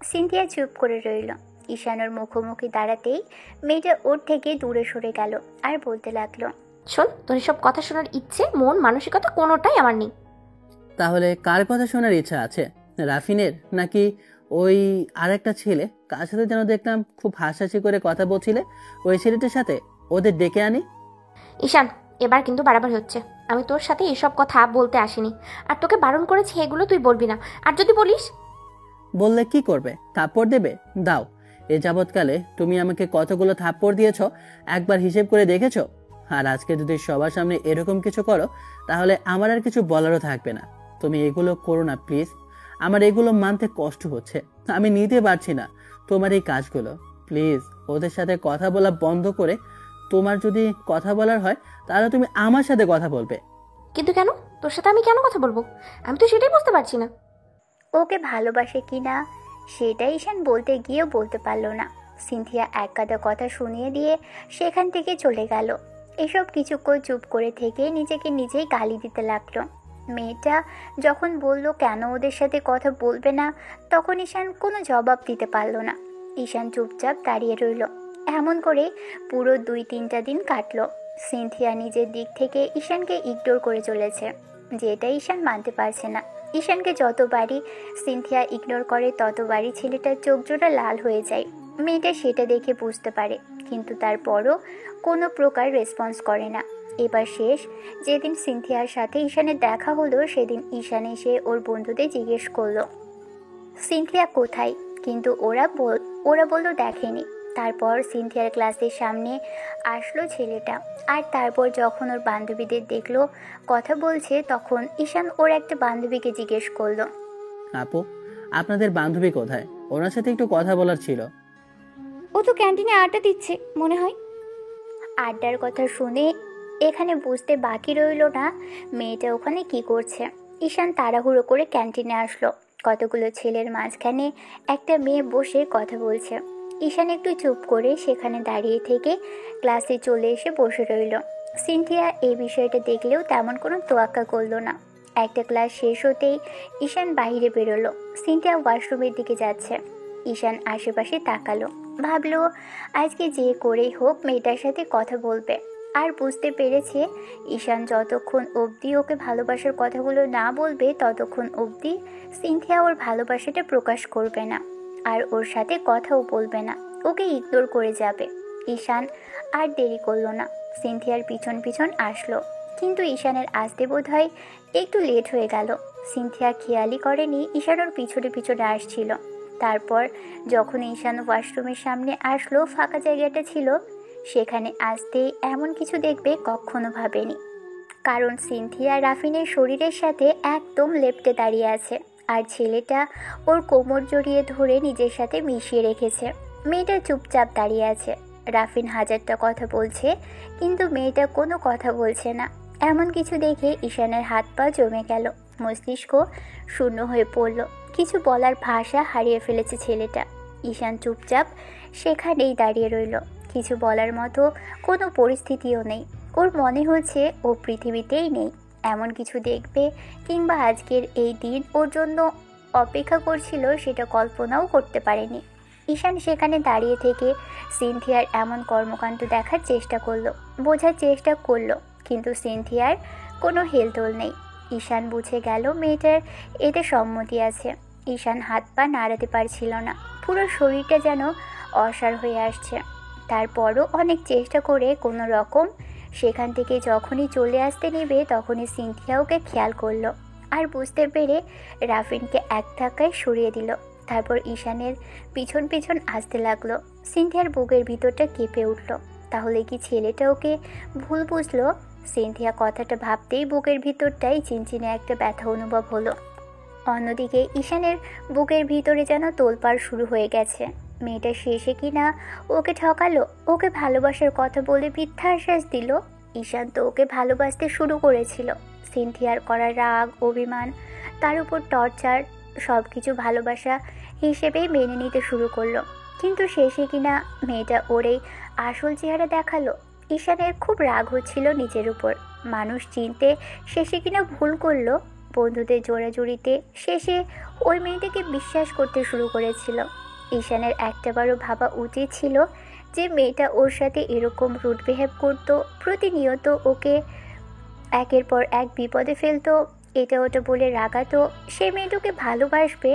সিনথিয়া চুপ করে রইল। ঈশানের মুখোমুখি দাঁড়াতেই মেয়েটা ওর থেকে দূরে সরে গেল আর বলতে লাগলো, শোন, তোর এসব কথা শোনার ইচ্ছে মন মানসিকতা কোনোটাই আমার নেই। তাহলে কার কথা শোনার ইচ্ছা আছে? রাফিনের নাকি ওই আরেকটা ছেলে, কার সাথে যেন দেখলাম খুব হাসাহাসি করে কথা বলছিলে, ওই ছেলেটার সাথে? ওদের ডেকে আনি। ঈশান, এবার কিন্তু বাড়াবাড়ি হচ্ছে। আমি তোর সাথে এসব কথা বলতে আসিনি, আর তোকে বারণ করেছি এগুলো তুই বলবি না। আর যদি বলিস, বললে কি করবে? থাপ্পড় দেবে? দাও। এ যাবৎকালে তুমি আমাকে কতগুলো থাপ্পড় দিয়েছো একবার হিসেব করে দেখেছো? আর আজকে যদি সবার সামনে এরকম কিছু করো তাহলে আমার আর কিছু বলারও থাকবে না। তুমি এগুলো করো না প্লিজ। আমার এগুলো মানতে কষ্ট হচ্ছে, আমি নিতে পারছি না তোমার এই কাজগুলো। প্লিজ ওদের সাথে কথা বলা বন্ধ করে তোমার যদি কথা বলার হয় তাহলে তুমি আমার সাথে কথা বলবে। কিন্তু কেন? তোর সাথে আমি কেন কথা বলবো? আমি তো সেটাই বুঝতে পারছি না। ওকে ভালোবাসে কি না সেটাই ঈশান বলতে গিয়েও বলতে পারলো না। সিনথিয়া এক গাদা কথা শুনিয়ে দিয়ে সেখান থেকে চলে গেল। এসব কিছুক্ষণ চুপ করে থেকে নিজেকে নিজেই গালি দিতে লাগলো। মেয়েটা যখন বলল কেন ওদের সাথে কথা বলবে না, তখন ঈশান কোনো জবাব দিতে পারলো না। ঈশান চুপচাপ দাঁড়িয়ে রইল। এমন করে পুরো 2-3টা দিন কাটলো। সিনথিয়া নিজের দিক থেকে ঈশানকে ইগনোর করে চলেছে, যেটা ঈশান মানতে পারছে না। ঈশানকে যতবারই সিনথিয়া ইগনোর করে ততবারই ছেলেটার চোখ জোড়া লাল হয়ে যায়। মেয়েটা সেটা দেখে বুঝতে পারে, কিন্তু তারপরও কোনো প্রকার রেসপন্স করে না। এবার শেষ যেদিন সিনথিয়ার সাথে ঈশানের দেখা হলো, সেদিন ঈশান এসে ওর বন্ধুদের জিজ্ঞেস করলো সিনথিয়া কোথায়, কিন্তু ওরা বললো দেখেনি। তারপর সিনথিয়ার ক্লাসের সামনে আসলো ছেলেটা, আর তারপর যখন ওর বান্ধবীদের দেখলো কথা বলছে, তখন ঈশান ওর একটা বান্ধবীকে জিজ্ঞেস করলো, আপু আপনাদের বান্ধবী কোথায়? ওনার সাথে একটু কথা বলার ছিল। ও তো ক্যান্টিনে আড্ডা দিচ্ছে মনে হয়। আড্ডার কথা শুনে এখানে বুঝতে বাকি রইল না মেয়েটা ওখানে কি করছে। ঈশান তাড়াহুড়ো করে ক্যান্টিনে আসলো। কতগুলো ছেলের মাঝখানে একটা মেয়ে বসে কথা বলছে। ঈশান একটু চুপ করে সেখানে দাঁড়িয়ে থেকে ক্লাসে চলে এসে বসে রইল। সিনথিয়া এই বিষয়টা দেখলেও তেমন কোনো তোয়াক্কা করলো না। একটা ক্লাস শেষ হতেই ঈশান বাইরে বেরোলো। সিনথিয়া ওয়াশরুমের দিকে যাচ্ছে। ঈশান আশেপাশে তাকালো, ভাবলো আজকে যে করেই হোক মেয়েটার সাথে কথা বলবে। আর বুঝতে পেরেছে ঈশান যতক্ষণ অবধি ওকে ভালোবাসার কথাগুলো না বলবে ততক্ষণ অবধি সিনথিয়া ওর ভালোবাসাটা প্রকাশ করবে না, আর ওর সাথে কথাও বলবে না, ওকে ইগনোর করে যাবে। ঈশান আর দেরি করলো না, সিনথিয়ার পিছন পিছন আসলো। কিন্তু ঈশানের আসতে বোধহয় একটু লেট হয়ে গেল। সিনথিয়া খেয়ালই করেনি ঈশান ওর পিছনে পিছনে আসছিল। তারপর যখন ঈশান ওয়াশরুমের সামনে আসলো, ফাঁকা জায়গাটা ছিল, সেখানে আসতেই এমন কিছু দেখবে কখনো ভাবেনি। কারণ সিনথিয়া রাফিনের শরীরের সাথে একদম লেপ্টে দাঁড়িয়ে আছে, আর ছেলেটা ওর কোমর জড়িয়ে ধরে নিজের সাথে মিশিয়ে রেখেছে। মেয়েটা চুপচাপ দাঁড়িয়ে আছে। রাফিন হাজারটা কথা বলছে, কিন্তু মেয়েটা কোনো কথা বলছে না। এমন কিছু দেখে ঈশানের হাত পা জমে গেল, মস্তিষ্ক শূন্য হয়ে পড়ল। কিছু বলার ভাষা হারিয়ে ফেলেছে ছেলেটা। ঈশান চুপচাপ সেখানেই দাঁড়িয়ে রইল। কিছু বলার মতো কোনো পরিস্থিতিও নেই। ওর মনে হচ্ছে ও পৃথিবীতেই নেই। এমন কিছু দেখবে কিংবা আজকের এই দিন ওর জন্য অপেক্ষা করছিল সেটা কল্পনাও করতে পারেনি। ঈশান সেখানে দাঁড়িয়ে থেকে সিনথিয়ার এমন কর্মকাণ্ড দেখার চেষ্টা করলো, বোঝার চেষ্টা করলো, কিন্তু সিনথিয়ার কোনো হেলদোল নেই। ঈশান বুঝে গেল মেয়েটার এতে সম্মতি আছে। ঈশান হাত পা নাড়াতে পারছিল না, পুরো শরীরটা যেন অসাড় হয়ে আসছে। তারপরও অনেক চেষ্টা করে কোনো রকম সেখান থেকে যখনই চলে আসতে নেবে তখনই সিনথিয়া ওকে খেয়াল করলো, আর বুঝতে পেরে রাফিনকে এক ধাক্কায় সরিয়ে দিল। তারপর ঈশানের পিছন পিছন আসতে লাগলো। সিনথিয়ার বুকের ভিতরটা কেঁপে উঠল। তাহলে কি ছেলেটা ওকে ভুল বুঝলো? সিনথিয়া কথাটা ভাবতেই বুকের ভিতরটাই চিনচিনে একটা ব্যথা অনুভব হলো। অন্যদিকে ঈশানের বুকের ভিতরে যেন তোলপাড় শুরু হয়ে গেছে। মেয়েটা শেষে কিনা ওকে ঠকালো, ওকে ভালোবাসার কথা বলে মিথ্যা আশ্বাস দিল। ঈশান তো ওকে ভালোবাসতে শুরু করেছিল। সিনথিয়ার করা রাগ, অভিমান, তার উপর টর্চার, সব কিছু ভালোবাসা হিসেবেই মেনে নিতে শুরু করলো। কিন্তু শেষে কিনা মেয়েটা ওরেই আসল চেহারা দেখালো। ঈশানের খুব রাগ হচ্ছিল নিজের উপর। মানুষ চিনতে শেষে কিনা ভুল করলো। বন্ধুদের জোড়াজুড়িতে শেষে ওই মেয়েটাকে বিশ্বাস করতে শুরু করেছিল। ঈশানের একটাবারও ভাবা উচিত ছিল যে মেয়েটা ওর সাথে এরকম রুড বিহেভ করতো, প্রতিনিয়ত ওকে একের পর এক বিপদে ফেলতো, এটা ওটা বলে রাগাতো, সে মেয়েটাকে ভালোবাসবে।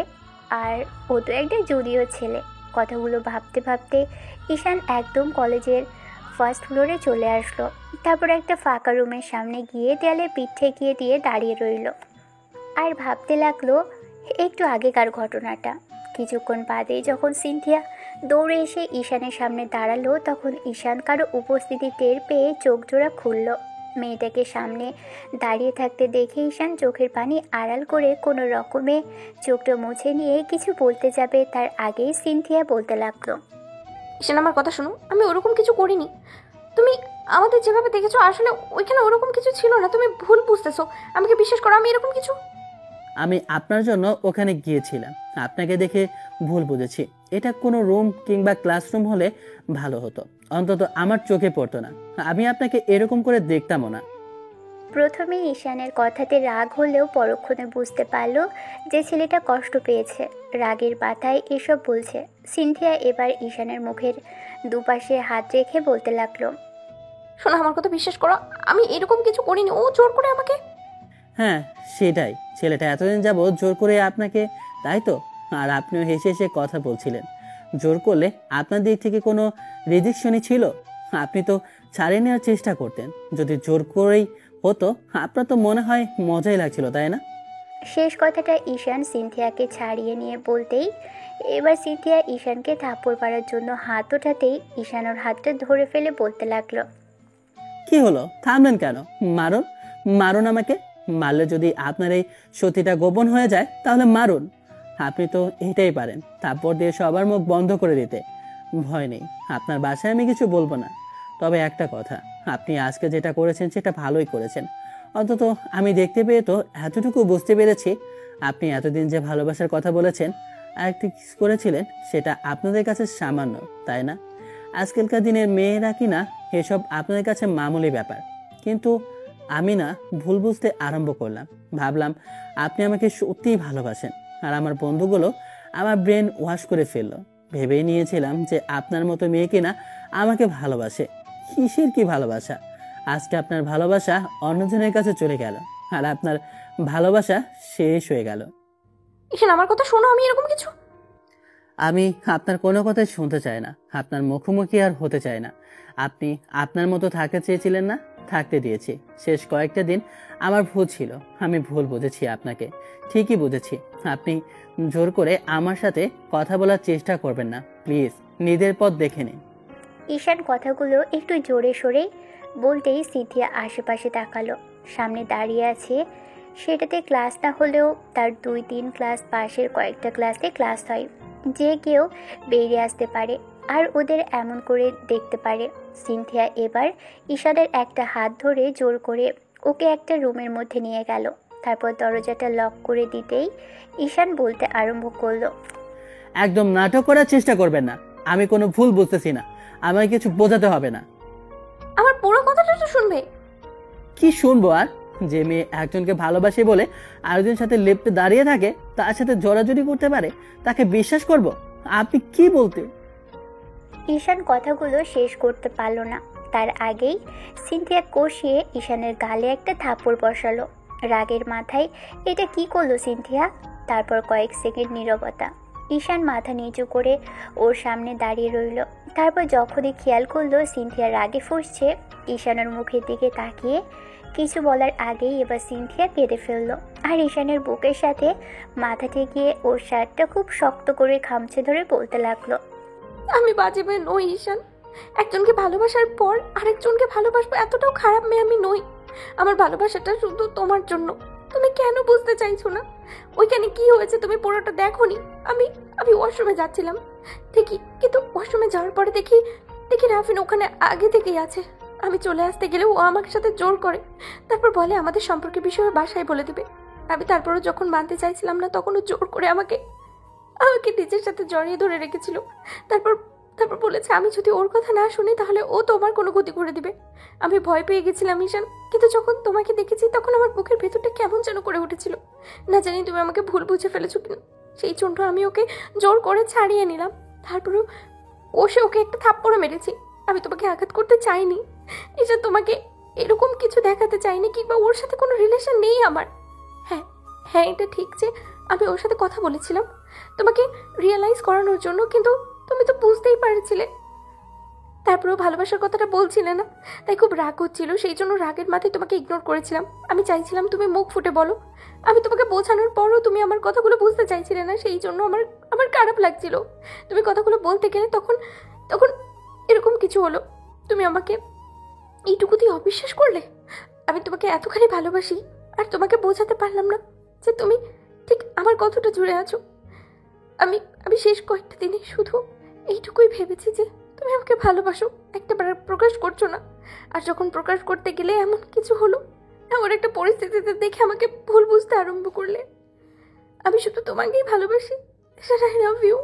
আর ও তো একটা জুনিয়র ছেলে। কথাগুলো ভাবতে ভাবতে ঈশান একদম কলেজের ফার্স্ট ফ্লোরে চলে আসলো। তারপর একটা ফাঁকা রুমের সামনে গিয়ে দেয়ালে পিঠ ঠেকিয়ে দিয়ে দাঁড়িয়ে রইল আর ভাবতে লাগলো একটু আগেকার ঘটনাটা। কিছুক্ষণ বাদে যখন সিনথিয়া দৌড়ে এসে ঈশানের সামনে দাঁড়ালো, তখন ঈশান কারো উপস্থিতি টের পেয়ে চোখ জোড়া খুলল। মেয়েটাকে সামনে দাঁড়িয়ে থাকতে দেখে ঈশান চোখের পানি আড়াল করে কোনো রকমে চোখটা মুছে নিয়ে কিছু বলতে যাবে তার আগেই সিনথিয়া বলতে লাগলো, ঈশান আমার কথা শোনো, আমি ওরকম কিছু করিনি। তুমি আমাদের যেভাবে দেখেছো আসলে ওইখানে ওরকম কিছু ছিল না, তুমি ভুল বুঝতেছো, আমাকে বিশ্বাস করো, আমি এরকম কিছু। আমি আপনার জন্য ওখানে গিয়েছিলাম, আপনাকে দেখে ভুল বুঝেছি। এটা কোনো রুম কিংবা ক্লাসরুম হলে ভালো হতো, অন্তত আমার চোখে পড়তো না, আমি আপনাকে এরকম করে দেখতামও না। প্রথমে ঈশানের কথাতে রাগ হলেও পরক্ষণে বুঝতে পারল যে ছেলেটা কষ্ট পেয়েছে, রাগের বাতায় এসব বলছে। সিনথিয়া এবার ঈশানের মুখের দুপাশে হাত রেখে বলতে লাগলো, শোনো আমার কথা বিশ্বাস করো, আমি এরকম কিছু করিনি, ও জোর করে আমাকে। হ্যাঁ সেটাই, ছেলেটা এতদিন যাবৎ জোর করে আপনাকে, তাই তো? আর আপনিও হেসে হেসে কথা বলছিলেন। জোর করলে আপনার দিক থেকে কোনো রেজিকশনই ছিল? আপনি তো ছাড়িয়ে নেওয়ার চেষ্টা করতেন। যদি জোর করেই হতো আপনার তো মনে হয় মজাই লাগছিল, তাই না? শেষ কথাটা ঈশান সিনথিয়াকে ছাড়িয়ে নিয়ে বলতেই এবার সিনথিয়া ঈশানকে থাপ্পড় মারার জন্য হাত ওঠাতেই ঈশান ওর হাতটা ধরে ফেলে বলতে লাগলো, কি হলো, থামলেন কেন? মারুন, মারুন আমাকে। মারলে যদি আপনার এই সত্যিটা গোপন হয়ে যায় তাহলে মারুন। আপনি তো এটাই পারেন, তারপর দিয়ে সবার মুখ বন্ধ করে দিতে। ভয় নেই, আপনার বাসায় আমি কিছু বলবো না। তবে একটা কথা, আপনি আজকে যেটা করেছেন সেটা ভালোই করেছেন। অন্তত আমি দেখতে পেয়ে তো এতটুকু বুঝতে পেরেছি আপনি এতদিন যে ভালোবাসার কথা বলেছেন আর একটি কিস করেছিলেন সেটা আপনাদের কাছে সামান্য, তাই না? আজকালকার দিনের মেয়েরা কি না এসব আপনাদের কাছে মামুলি ব্যাপার। কিন্তু আমি না ভুল বুঝতে আরম্ভ করলাম, ভাবলাম আপনি আমাকে সত্যিই ভালোবাসেন। আর আমার বন্ধুগুলো আমার ব্রেন ওয়াশ করে ফেললো, ভেবেই নিয়েছিলাম যে আপনার মতো মেয়ে কিনা আমাকে ভালোবাসে। কিসের কি ভালোবাসা? আজকে আপনার ভালোবাসা অন্যজনের কাছে চলে গেল আর আপনার ভালোবাসা শেষ হয়ে গেল। ঈশান আমার কথা শোনো, আমি এরকম কিছু। আমি আপনার কোনো কথাই শুনতে চাই না, আপনার মুখোমুখি আর হতে চাই না। আপনি আপনার মতো থাকতে চেয়েছিলেন না, থাকতে দিয়েছি। শেষ কয়েকটা দিন আমার ভুল ছিল, আমি ভুল বুঝেছি আপনাকে, ঠিকই বুঝেছি। আপনি জোর করে আমার সাথে কথা বলার চেষ্টা করবেন না, প্লিজ নিজের পথ দেখে নিন। ঈশান কথাগুলো একটু জোরে সোরে বলতেই সিনথিয়া আশেপাশে তাকালো। সামনে দাঁড়িয়ে আছে, সেটাতে ক্লাস না হলেও তার 2-3 ক্লাস পাশের কয়েকটা ক্লাসে ক্লাস হয়। যে কেউ বেরিয়ে আসতে পারে আর ওদের এমন করে দেখতে পারে। সিনথিয়া এবার ঈশানের একটা হাত ধরে জোর করে ওকে একটা রুমের মধ্যে নিয়ে গেল। তারপর দরজাটা লক করে দিতেই ঈশান বলতে আরম্ভ করলো, একদম নাটক করার চেষ্টা করবেন না, আমি কোনো ভুল বুঝতেছি না, আমায় কিছু বোঝাতে হবে না। আমার পুরো কথাটা তো শুনবে। কি শুনবো আর? যে মেয়ে একজনকে ভালোবাসে বলে আরেকজনের সাথে লেপ্টে দাঁড়িয়ে থাকে, তার সাথে জড়াজড়ি করতে পারে, তাকে বিশ্বাস করব? আপনি কি বলতে? ঈশান কথাগুলো শেষ করতে পারল না, তার আগেই সিনথিয়া কষিয়ে ঈশানের গালে একটা থাপ্পড় বসালো। রাগের মাথায় এটা কি করলো সিনথিয়া? তারপর কয়েক সেকেন্ড নীরবতা। ঈশান মাথা নিচু করে ওর সামনে দাঁড়িয়ে রইল। তারপর যখনই খেয়াল করলো সিনথিয়া রাগে ফুঁসছে, ঈশানের মুখের দিকে তাকিয়ে কিছু বলার আগেই এবার সিনথিয়া কেঁদে ফেললো আর ঈশানের বুকের সাথে মাথা ঠেকিয়ে ওর শার্টটা খুব শক্ত করে খামচে ধরে বলতে লাগলো, আমি বাজে মেয়ে নই ঈশান, একজনকে ভালোবাসার পর আরেকজনকে ভালোবাসবো এতটাও খারাপ মেয়ে আমি নই। আমার ভালোবাসাটা শুধু তোমার জন্য। তুমি কেন বুঝতে চাইছো না? ওইখানে কি হয়েছে তুমি পুরোটা দেখোনি? আমি আমি ওয়াশরুমে যাচ্ছিলাম ঠিকই, কিন্তু ওয়াশরুমে যাওয়ার পরে দেখি রাফিন ওখানে আগে থেকেই আছে। আমি চলে আসতে গেলে ও আমার সাথে জোর করে, তারপর বলে আমাদের সম্পর্কের বিষয়ে বাসায় বলে দেবে। আমি তারপরও যখন মানতে চাইছিলাম না তখন ও জোর করে আমাকে নিজের সাথে জড়িয়ে ধরে রেখেছিল। তারপর বলেছে আমি যদি ওর কথা না শুনি তাহলে ও তোমার কোনো ক্ষতি করে দিবে। আমি ভয় পেয়ে গেছিলাম ঈশান, কিন্তু যখন তোমাকে দেখেছি তখন আমার বুকের ভেতরটা কেমন যেন করে উঠেছিল। না জানি তুমি আমাকে ভুল বুঝে ফেলেছো কিনা, সেই জন্য আমি ওকে জোর করে ছাড়িয়ে নিলাম। তারপরেও কষে ওকে একটা থাপ্পড় মেরেছি। আমি তোমাকে আঘাত করতে চাইনি ঈশান, তোমাকে এরকম কিছু দেখাতে চাইনি, কিংবা ওর সাথে কোনো রিলেশন নেই আমার। হ্যাঁ এটা ঠিক যে আমি ওর সাথে কথা বলেছিলাম তোমাকে রিয়েলাইজ করানোর জন্য, কিন্তু তুমি তো বুঝতেই পারছিলে। তারপরেও ভালোবাসার কথাটা বলছিলে না, তাই খুব রাগ হচ্ছিল। সেই জন্য রাগের মাথায় তোমাকে ইগনোর করেছিলাম। আমি চাইছিলাম তুমি মুখ ফুটে বলো। আমি তোমাকে বোঝানোর পরও তুমি আমার কথাগুলো বুঝতে চাইছিলে না, সেই জন্য আমার আমার খারাপ লাগছিল। তুমি কথাগুলো বলতে গেলে তখন তখন এরকম কিছু হলো। তুমি আমাকে এইটুকুতেই অবিশ্বাস করলে। আমি তোমাকে এতখানি ভালোবাসি আর তোমাকে বোঝাতে পারলাম না যে তুমি ঠিক আমার কতটা জুড়ে আছো। আমি আমি শেষ কয়েকটা দিনে শুধু এইটুকুই ভেবেছি যে তুমি আমাকে ভালোবাসো, একটা বার প্রকাশ করছো না। আর যখন প্রকাশ করতে গেলে এমন কিছু হলো, এমন একটা পরিস্থিতিতে দেখে আমাকে ভুল বুঝতে আরম্ভ করলে। আমি শুধু তোমাকেই ভালোবাসি, আই লাভ ইউ।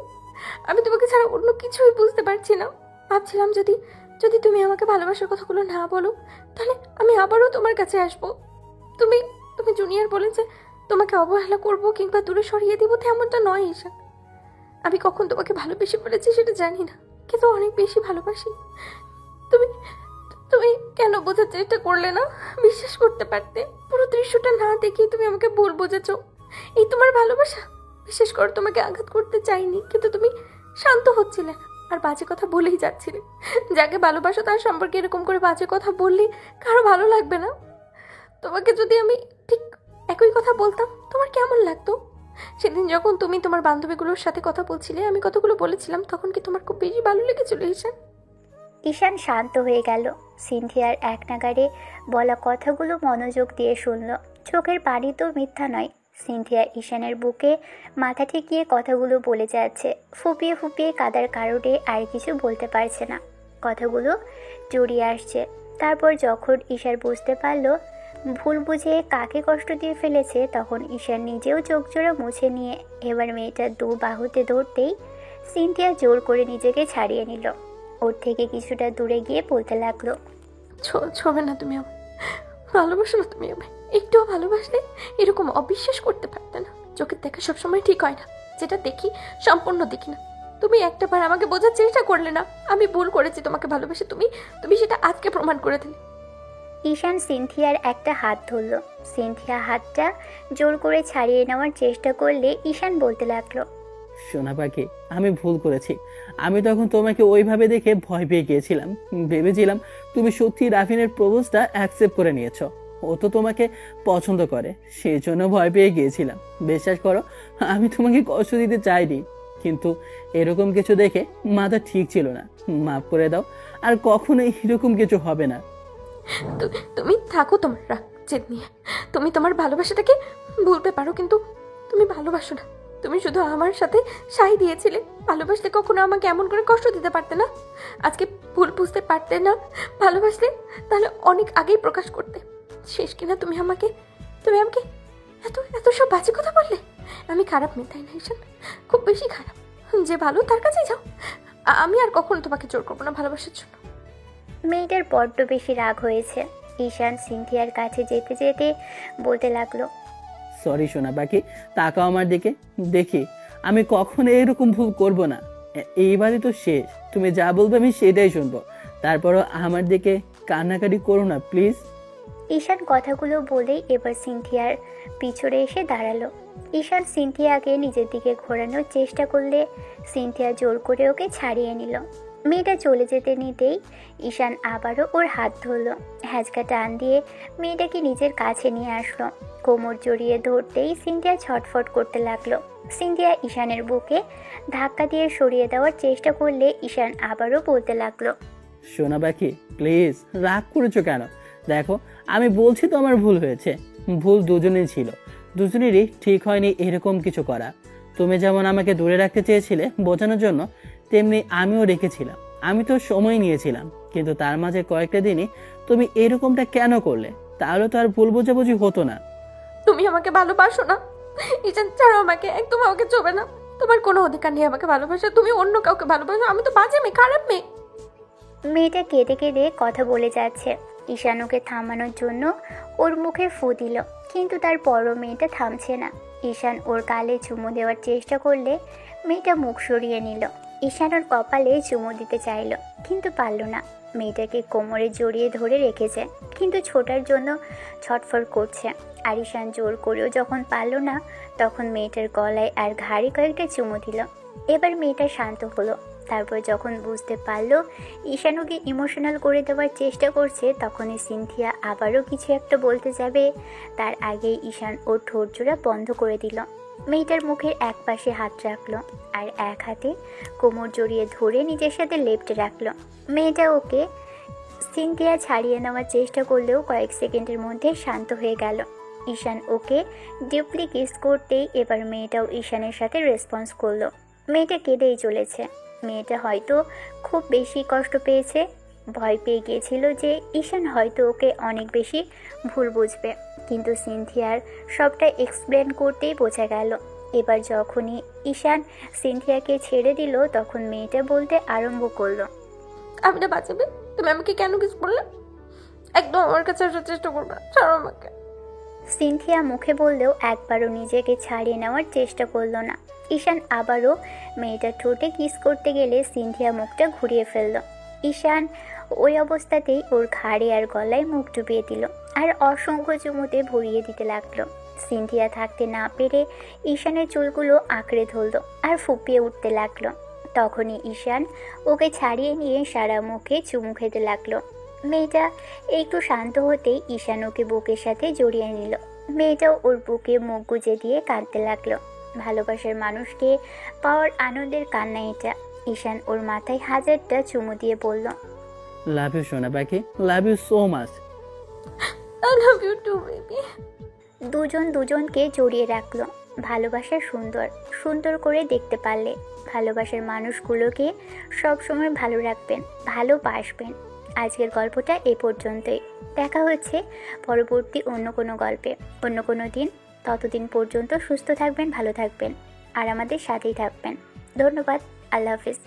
আমি তোমাকে ছাড়া অন্য কিছুই বুঝতে পারছি না। ভাবছিলাম যদি যদি তুমি আমাকে ভালোবাসার কথাগুলো না বলো, তাহলে আমি আবারও তোমার কাছে আসবো। তুমি তুমি জুনিয়র বলে যে তোমাকে অবহেলা করবো কিংবা দূরে সরিয়ে দিব, তেমনটা নয় ঈশান। আমি কখন তোমাকে ভালোবেসে ফেলেছি সেটা জানি না, কিন্তু অনেক বেশি ভালোবাসি। তুমি তুমি কেন বোঝার চেষ্টা করলে না? বিশ্বাস করতে পারতে। পুরো দৃশ্যটা না দেখে তুমি আমাকে ভুল বোঝাচ্ছ। এই তোমার ভালোবাসা? বিশেষ করে তোমাকে আঘাত করতে চাইনি, কিন্তু তুমি শান্ত হচ্ছিলে না আর বাজে কথা বলেই যাচ্ছিলে। যাকে ভালোবাসো তার সম্পর্কে এরকম করে বাজে কথা বললে কারো ভালো লাগবে না। তোমাকে যদি আমি ঠিক একই কথা বলতাম তোমার কেমন লাগতো? সেদিন যখন তুমি তোমার বান্ধবীগুলোর সাথে কথা বলছিলে, আমি কতগুলো বলেছিলাম, তখন কি তোমার খুব বেশি ভালো লেগেছিল ঈশান? ঈশান শান্ত হয়ে গেল। সিনথিয়ার এক নাগাড়ে বলা কথাগুলো মনোযোগ দিয়ে শুনল। চোখের পানি তো মিথ্যা নয়। সিনথিয়া ঈশানের বুকে মাথা ঠেকিয়ে কথাগুলো বলে যাচ্ছে। ফুপিয়ে ফুপিয়ে কাদার কারণে আর কিছু বলতে পারছে না, কথাগুলো জড়িয়ে আসছে। তারপর যখন ঈশান বুঝতে পারল ভুল বুঝে কাকে কষ্ট দিয়ে ফেলেছে, তখন ঈশান নিজেও চোখ জোড়া মুছে নিয়ে এবার মেয়েটার দু বাহুতে ধরতেই সিনথিয়া জোর করে নিজেকে ছাড়িয়ে নিল। ওর থেকে কিছুটা দূরে গিয়ে বলতে লাগলো, ছবে না তুমি আমায়, ভালোবাসো না তুমি আমায়? একটুও ভালোবাসলে এরকম অবিশ্বাস করতে পারতে না। চোখের দেখা সবসময় ঠিক হয় না, যেটা দেখি সম্পূর্ণ দেখি না। তুমি একটা বার আমাকে বোঝার চেষ্টা করলে না আমি ভুল করেছি তোমাকে ভালোবাসে। তুমি তুমি সেটা আজকে প্রমাণ করে দিলে। ঈশান সিনথিয়ার একটা হাত ধরল। সিনথিয়া হাতটা জোর করে ছাড়িয়ে নেওয়ার চেষ্টা করলে ঈশান বলতে লাগলো, সোনা পাখি, আমি ভুল করেছি। আমি তখন তোমাকে ওইভাবে দেখে ভয় পেয়ে গিয়েছিলাম। ভেবেছিলাম তুমি সত্যি রাফিনের প্রপোজটা অ্যাকসেপ্ট করে নিয়েছো। ও তো তোমাকে পছন্দ করে, সেই জন্য ভয় পেয়ে গিয়েছিলাম। বিশ্বাস করো, আমি তোমাকে কষ্ট দিতে চাইনি, কিন্তু এরকম কিছু দেখে মাথা ঠিক ছিল না। মাফ করে দাও, আর কখনো এরকম কিছু হবে না। তুমি থাকো তোমার রাগ জেদ নিয়ে। তুমি তোমার ভালোবাসাটাকে ভুলতে পারো, কিন্তু তুমি ভালোবাসো না। তুমি শুধু আমার সাথে সাই দিয়েছিলে। ভালোবাসলে কখনো আমাকে এমন করে কষ্ট দিতে পারতে না। আজকে ভুল বুঝতে পারতে না। ভালোবাসলে তাহলে অনেক আগেই প্রকাশ করতে। শেষ কিনা তুমি আমাকে এত এত সব বাজে কথা বললে। আমি খারাপ মেয়ে, তাই না ঈশান? খুব বেশি খারাপ। যে ভালো তার কাছেই যাও। আমি আর কখনো তোমাকে জোর করবো না ভালোবাসার জন্য। মেয়েটার বড্ড বেশি রাগ হয়েছে। ঈশান সিনথিয়ার কাছে যেতে যেতে বলতে লাগলো, সরি সোনা পাখি, তাকাও আমার দিকে। দেখি আমি কখনো এরকম ভুল করব না। এইবারই তো শেষ। তুমি যা বলবে আমি সেটাই শুনবো। তারপরও আমার দিকে কান্নাকাটি করো না প্লিজ। ঈশান কথাগুলো বলেই এবার সিনথিয়ার পিছনে এসে দাঁড়ালো। ঈশান সিনথিয়াকে নিজের দিকে ঘোরানোর চেষ্টা করলে সিনথিয়া জোর করে ওকে ছাড়িয়ে নিল। মেয়েটা চলে যেতে নিতেই ঈশান আবারও ওর হাত ধরল। হ্যাঁচকা টান দিয়ে মেয়েটাকে নিজের কাছে নিয়ে আসলো। কোমর জড়িয়ে ধরতেই সিনথিয়া ছটফট করতে লাগলো। সিনথিয়া ঈশানের বুকে ধাক্কা দিয়ে সরিয়ে দেওয়ার চেষ্টা করলে ঈশান আবারও বলতে লাগলো, সোনা পাখি প্লিজ, রাগ করেছো কেন? দেখো আমি বলছি তো আমার ভুল হয়েছে। ভুল দুজনেই ছিল, দুজনেরই ঠিক হয়নি এরকম কিছু করা। তুমি যেমন আমাকে দূরে রাখতে চেয়েছিলে বোঝানোর জন্য, তেমনি আমিও রেখেছিলাম। আমি তো সময় নিয়েছিলাম, কিন্তু তার মাঝে কয়েকটা দিনই তুমি এরকমটা কেন করলে? তাহলে তো আর ভুল বোঝাবুঝি হতো না। তুমি আমাকে ভালোবাসো না ঈশান, ছাড়ো আমাকে, একদম আমাকে চোবে না। তোমার কোনো অধিকার নেই আমাকে ভালোবাসা। তুমি অন্য কাউকে ভালোবাসো। আমি তো বাজে মেয়ে, খারাপ মেয়ে। মেয়েটা কেঁদে কেঁদে কথা বলে যাচ্ছে। ঈশান ওকে থামানোর জন্য ওর মুখে ফু দিল, কিন্তু তারপরও মেয়েটা থামছে না। ঈশান ওর গালে চুমু দেওয়ার চেষ্টা করলে মেয়েটা মুখ সরিয়ে নিল। ঈশান ওর কপালে চুমু দিতে চাইল, কিন্তু পারল না। মেয়েটাকে কোমরে জড়িয়ে ধরে রেখেছে, কিন্তু ছোটার জন্য ছটফট করছে। আর ঈশান জোর করেও যখন পারল না, তখন মেয়েটার গলায় আর ঘাড়ে কয়েকটা চুমু দিল। এবার মেয়েটা শান্ত হলো। তারপর যখন বুঝতে পারলো ঈশান ওকে ইমোশনাল করে দেওয়ার চেষ্টা করছে, তখনই সিনথিয়া আবারও কিছু একটা বলতে যাবে, তার আগেই ঈশান ওর ঠোঁট জোড়া বন্ধ করে দিল। মেয়েটার মুখের এক পাশে হাত রাখলো আর এক হাতে কোমর জড়িয়ে ধরে নিজের সাথে লেপ্টে রাখলো। মেয়েটা ওকে সিনথিয়া ছাড়িয়ে নেওয়ার চেষ্টা করলেও কয়েক সেকেন্ডের মধ্যে শান্ত হয়ে গেল। ঈশান ওকে ডিপলি কিস করতেই এবার মেয়েটাও ঈশানের সাথে রেসপন্স করলো। মেয়েটা কেঁদেই চলেছে। মেয়েটা হয়তো খুব বেশি কষ্ট পেয়েছে, ভয় পেয়ে গিয়েছিল যে ঈশান হয়তো ওকে অনেক বেশি ভুল বুঝবে, কিন্তু সিনথিয়ার সবটা এক্সপ্লেন করতেই বোঝা গেল। এবার যখনই ঈশান সিনথিয়াকে ছেড়ে দিল, তখন মেয়েটা বলতে আরম্ভ করলো, আমি না বাঁচাবে, তুমি আমাকে কেন কিছু বললে? একদম আমার কাছে আসার চেষ্টা করবে, ছাড়ো আমাকে। সিনথিয়া মুখে বললেও একবারও নিজেকে ছাড়িয়ে নেওয়ার চেষ্টা করলো না। ঈশান আবারও মেয়েটার ঠোঁটে কিস করতে গেলে সিনথিয়া মুখটা ঘুরিয়ে ফেলল। ঈশান ওই অবস্থাতেই ওর ঘাড়ে আর গলায় মুখ ডুবিয়ে দিল আর অসংখ্য চুমুতে ভরিয়ে দিতে লাগলো। সিনথিয়া থাকতে না পেরে ঈশানের চুলগুলো আঁকড়ে ধরল আর ফুপিয়ে উঠতে লাগলো। তখনই ঈশান ওকে ছাড়িয়ে নিয়ে সারা মুখে চুমু খেতে লাগলো। মেয়েটা একটু শান্ত হতেই ঈশান ওকে বুকের সাথে জড়িয়ে নিল। মেয়েটাও ওর বুকে মুখ গুজে দিয়ে কাঁদতে লাগলো। ভালোবাসার মানুষকে পাওয়ার আনন্দের কান্না এটা। ঈশান ওর মাথায় হাজারটা চুমু দিয়ে বলল, লাভ ইউ সোনা পাখি, love you so much. I love you too baby. দুজন দুজনকে জড়িয়ে রাখলো। ভালোবাসা সুন্দর, সুন্দর করে দেখতে পারলে ভালোবাসার মানুষগুলোকে সবসময় ভালো রাখবেন, ভালোবাসবেন। আজকের গল্পটা এ পর্যন্তই। দেখা হচ্ছে পরবর্তী অন্য কোনো গল্পে, অন্য কোনো দিন। ততদিন পর্যন্ত সুস্থ থাকবেন, ভালো থাকবেন আর আমাদের সাথেই থাকবেন। ধন্যবাদ। আল্লাহ হাফিজ।